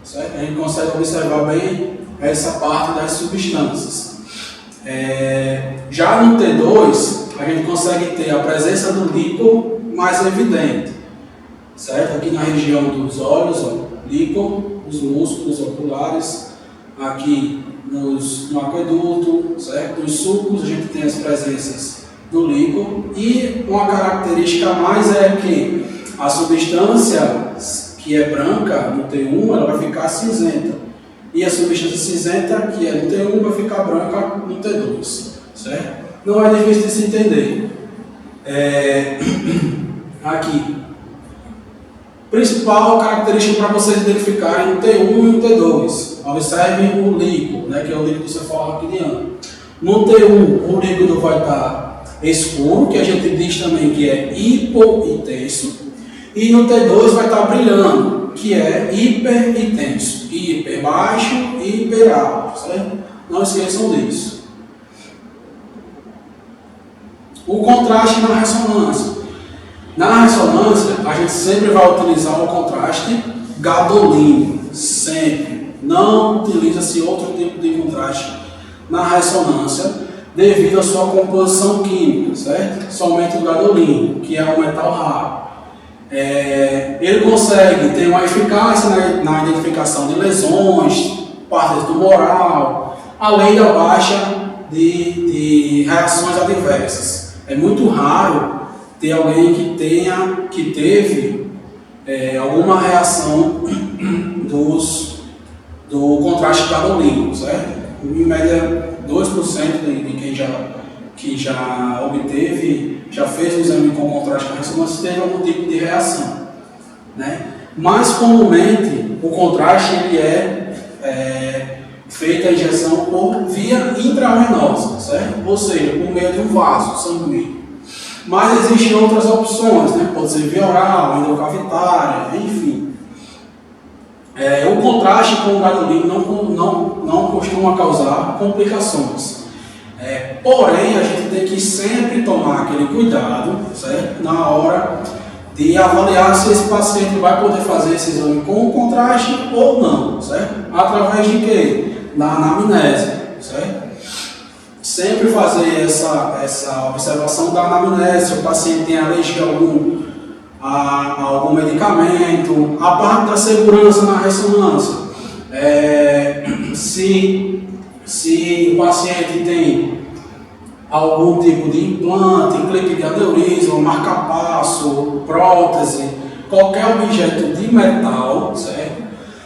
certo? A gente consegue observar bem essa parte das substâncias. Já no T2, a gente consegue ter a presença do líquor mais evidente, certo? Aqui na região dos olhos, ó, líquor, os músculos oculares, aqui no aqueduto, certo? Nos sulcos a gente tem as presenças do líquor e uma característica mais é que a substância que é branca no T1 ela vai ficar cinzenta e a substância cinzenta que é no T1 vai ficar branca no T2, certo? Não é difícil de se entender. Aqui, principal característica para vocês identificarem o T1 e o T2. Observem o líquido, né, que é o líquido cefalorraquidiano. No T1 o líquido vai estar escuro, que a gente diz também que é hipointenso, e no T2 vai estar brilhando, que é hiperintenso, hiper baixo e hiper alto, certo? Não esqueçam disso. O contraste na ressonância. Na ressonância, a gente sempre vai utilizar o contraste gadolínio, sempre. Não utiliza-se outro tipo de contraste na ressonância, devido à sua composição química, certo? Somente o gadolínio, que é um metal raro. Ele consegue ter uma eficácia na identificação de lesões, parte tumoral, além da baixa de reações adversas. É muito raro ter alguém que teve alguma reação do contraste gadolínio, certo? Em média, 2% que já obteve, já fez o exame com contraste com ressonância, teve algum tipo de reação, né? Mais comumente, o contraste ele é feito a injeção por via intravenosa, certo? Ou seja, por meio de um vaso sanguíneo. Mas existem outras opções, né? Pode ser via oral, endocavitária, enfim. O contraste com o gadolínio não costuma causar complicações. Porém, a gente tem que sempre tomar aquele cuidado, certo? Na hora de avaliar se esse paciente vai poder fazer esse exame com contraste ou não, certo? Através de quê? Da anamnese, certo? Sempre fazer essa observação da anamnese, se o paciente tem alergia a algum medicamento, a parte da segurança na ressonância, se o paciente tem algum tipo de implante, clipe de aneurisma, marca-passo, prótese, qualquer objeto de metal, certo?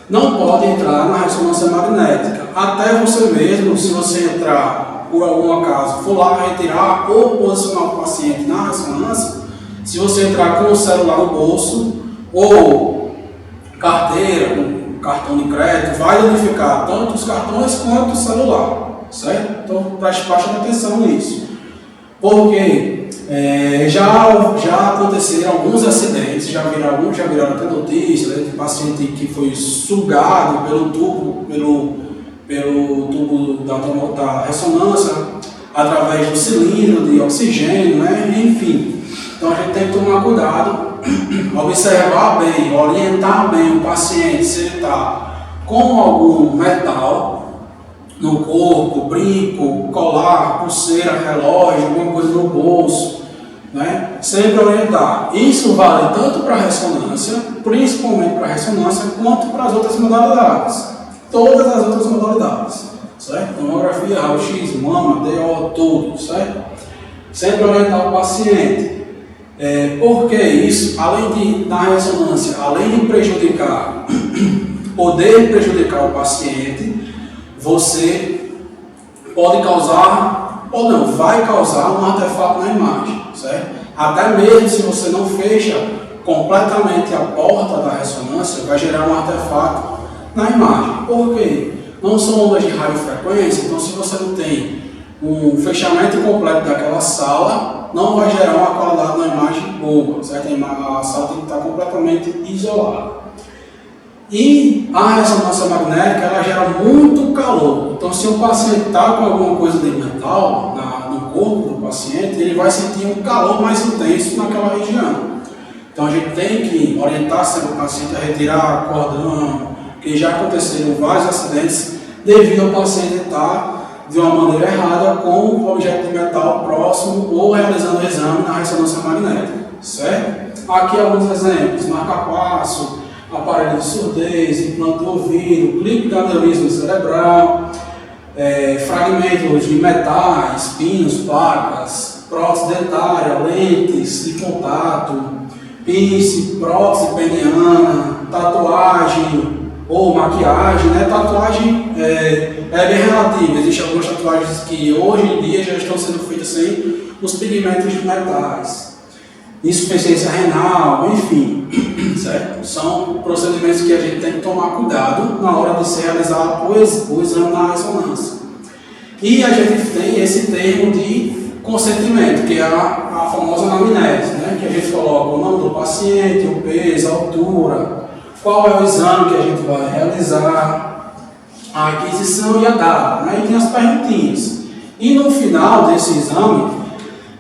Não pode entrar na ressonância magnética. Até você mesmo, se você entrar por algum acaso, for lá retirar ou posicionar o paciente na ressonância, se você entrar com o celular no bolso ou carteira, cartão de crédito, vai danificar tanto os cartões quanto o celular, certo? Então preste bastante atenção nisso. Porque já aconteceram alguns acidentes, já viraram até notícia, né, de paciente que foi sugado pelo tubo da ressonância, através do cilindro de oxigênio, né? Enfim. Então a gente tem que tomar cuidado, observar bem, orientar bem o paciente se ele está com algum metal no corpo, brinco, colar, pulseira, relógio, alguma coisa no bolso, né? Sempre orientar. Isso vale tanto para a ressonância, principalmente para a ressonância, quanto para as outras modalidades. Todas as outras modalidades, certo? Tomografia, raio-x, mama, DO, tudo, certo? Sempre orientar o paciente. Porque isso, na ressonância, além de poder prejudicar o paciente, você pode causar, ou não, vai causar um artefato na imagem, certo? Até mesmo se você não fecha completamente a porta da ressonância, vai gerar um artefato na imagem. Por quê? Não são ondas de radiofrequência, então se você não tem um fechamento completo daquela sala, não vai gerar uma qualidade na imagem boa, certo? A sala tem que estar completamente isolada. E a ressonância magnética, ela gera muito calor. Então, se o paciente está com alguma coisa de metal no corpo do paciente, ele vai sentir um calor mais intenso naquela região. Então, a gente tem que orientar sempre o paciente a retirar cordão, porque já aconteceram vários acidentes devido ao paciente estar de uma maneira errada com o objeto de metal próximo ou realizando o exame na ressonância magnética, certo? Aqui alguns exemplos: marca-passo, aparelho de surdez, implante do ouvido, clipe de aneurisma cerebral, fragmentos de metais, pinos, placas, prótese dentária, lentes de contato, pince, prótese peniana, tatuagem ou maquiagem, né? Tatuagem é bem relativa. Existem algumas tatuagens que hoje em dia já estão sendo feitas sem os pigmentos de metais. Insuficiência renal, enfim, certo? São procedimentos que a gente tem que tomar cuidado na hora de se realizar o exame na ressonância. E a gente tem esse termo de consentimento, que é a famosa anamnese, né? Que a gente coloca o nome do paciente, o peso, a altura, qual é o exame que a gente vai realizar, a aquisição e a data, né? E tem as perguntinhas. E no final desse exame,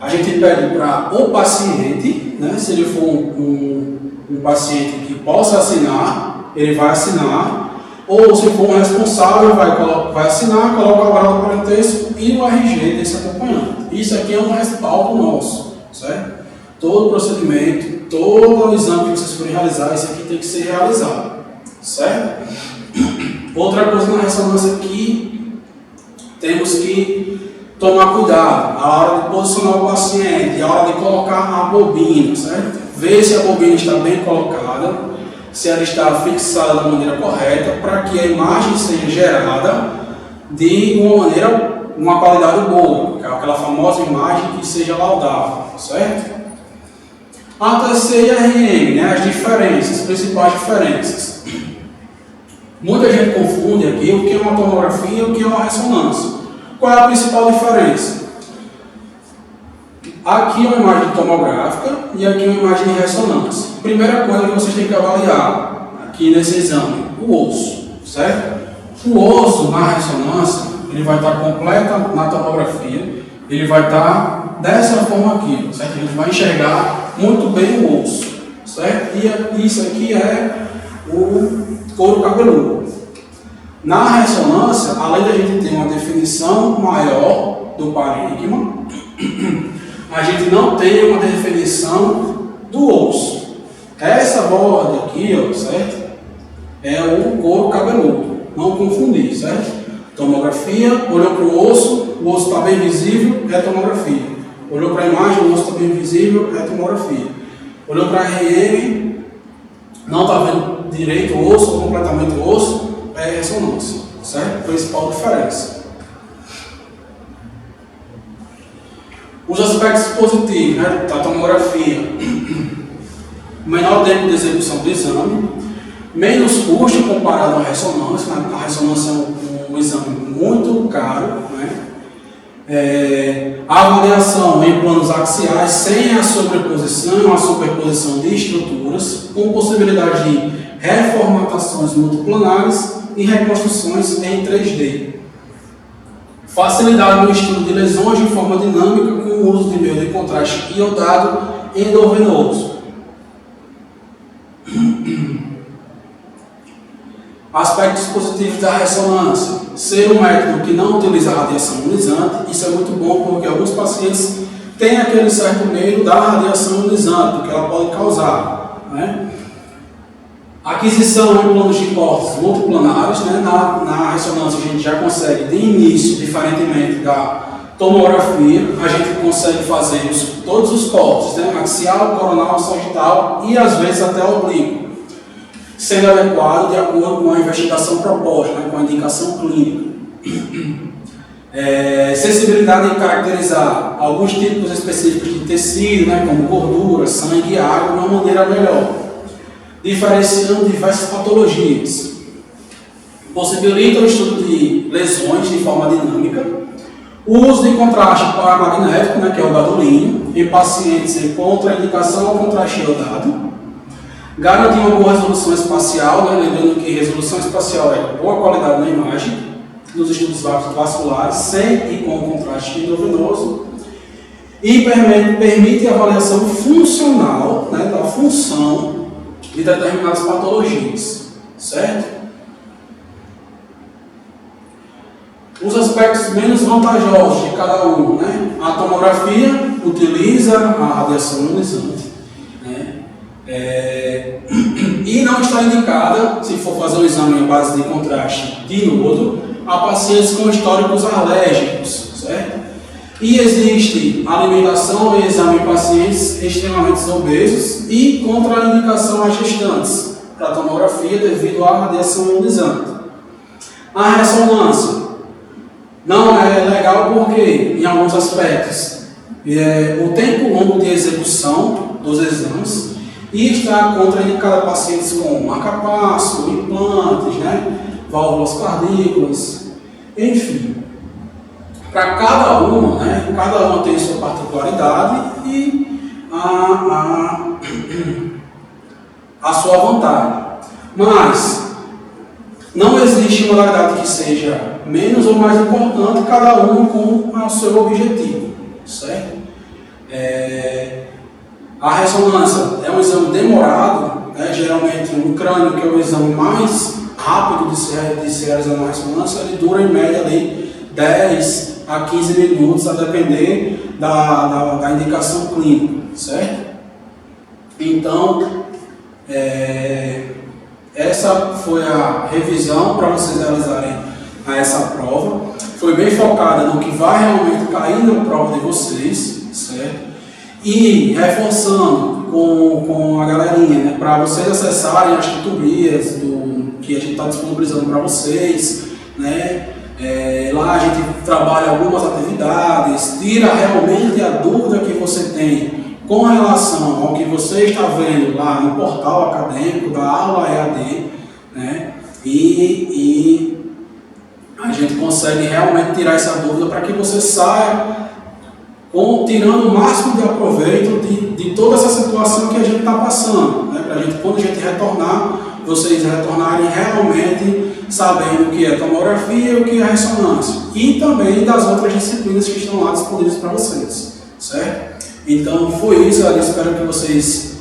a gente pede para o paciente, né, se ele for um paciente que possa assinar, ele vai assinar, ou se for um responsável, vai assinar, coloca o grau do parentesco e o RG desse acompanhante. Isso aqui é um respaldo nosso, certo? Todo procedimento, todo o exame que vocês forem realizar, isso aqui tem que ser realizado, certo? Outra coisa na ressonância aqui, temos que tomar cuidado a hora de posicionar o paciente, a hora de colocar a bobina, certo? Ver se a bobina está bem colocada, se ela está fixada da maneira correta, para que a imagem seja gerada de uma qualidade boa, que é aquela famosa imagem que seja laudável, certo? ATC e RM, né? As diferenças, as principais diferenças. Muita gente confunde aqui o que é uma tomografia e o que é uma ressonância. Qual é a principal diferença? Aqui é uma imagem tomográfica e aqui é uma imagem de ressonância. Primeira coisa que vocês têm que avaliar aqui nesse exame, o osso, certo? O osso na ressonância, ele vai estar completa na tomografia, ele vai estar dessa forma aqui, certo? A gente vai enxergar muito bem o osso, certo? E isso aqui é o couro cabeludo. Na ressonância, além da gente ter uma definição maior do parênquima, a gente não tem uma definição do osso. Essa borda aqui, ó, certo? É o couro cabeludo. Não confundir, certo? Tomografia, olhou para o osso está bem visível, é tomografia. Olhou para a imagem, o osso está bem visível, é tomografia. Olhou para a RM, não está vendo direito o osso, ou completamente o osso, é ressonância, certo? Principal diferença. Os aspectos positivos, né, da tomografia: menor tempo de execução do exame, menos custo comparado à ressonância, né? A ressonância é um exame muito caro, né? A avaliação em planos axiais sem a sobreposição, a superposição de estruturas, com possibilidade de reformatações multiplanares e reconstruções em 3D. Facilidade no estudo de lesões de forma dinâmica com o uso de meio de contraste iodado endovenoso. Aspectos positivos da ressonância. Ser um método que não utiliza radiação ionizante, isso é muito bom porque alguns pacientes têm aquele certo medo da radiação ionizante, do que ela pode causar, né? Aquisição em planos de cortes multiplanares, né? Na ressonância a gente já consegue de início, diferentemente da tomografia, a gente consegue fazer todos os cortes, né? Axial, coronal, sagital e às vezes até oblíquo, sendo adequado de acordo com a investigação proposta, né, com a indicação clínica. Sensibilidade em caracterizar alguns tipos específicos de tecido, né, como gordura, sangue e água, de uma maneira melhor, diferenciando diversas patologias. Possibilita o estudo de lesões de forma dinâmica, o uso de contraste paramagnético, né, que é o gadolínio, em pacientes em contraindicação ao contraste iodado. Garantir uma boa resolução espacial, né? Lembrando que resolução espacial é boa qualidade na imagem, nos estudos vasculares, sem e com contraste endovenoso. E permite a avaliação funcional, né, da função de determinadas patologias, certo? Os aspectos menos vantajosos de cada um, né? A tomografia utiliza a radiação ionizante, né? E não está indicada, se for fazer um exame em base de contraste de nodo, a pacientes com históricos alérgicos, certo? E existe alimentação e exame em pacientes extremamente obesos e contraindicação a gestantes para tomografia devido à radiação ionizante. A ressonância não é legal porque, em alguns aspectos, o tempo longo de execução dos exames e está contraindicado a pacientes com marca-passo, implantes, né, válvulas cardíacas, enfim. Para cada uma, né, cada uma tem sua particularidade e a sua vantagem. Mas não existe modalidade que seja menos ou mais importante, cada uma com o seu objetivo, certo? A ressonância é um exame demorado, né? Geralmente um crânio, que é o exame mais rápido de se realizar na ressonância, ele dura em média ali 10 a 15 minutos, a depender da indicação clínica, certo? Então, essa foi a revisão para vocês realizarem essa prova. Foi bem focada no que vai realmente cair na prova de vocês, certo? E reforçando com a galerinha, né, para vocês acessarem as tutorias que a gente está disponibilizando para vocês, né? Lá a gente trabalha algumas atividades, tira realmente a dúvida que você tem com relação ao que você está vendo lá no portal acadêmico da aula EAD, né? E a gente consegue realmente tirar essa dúvida para que você saia tirando o máximo de aproveito de toda essa situação que a gente está passando, né? Para a gente, quando a gente retornar, vocês retornarem realmente sabendo o que é tomografia e o que é ressonância, e também das outras disciplinas que estão lá disponíveis para vocês, certo? Então foi isso, eu espero que vocês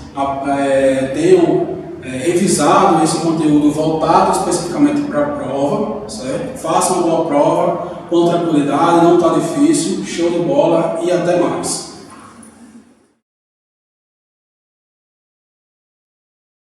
tenham revisado esse conteúdo voltado especificamente para a prova, certo? Façam uma boa prova, com tranquilidade, não está difícil, show de bola e até mais.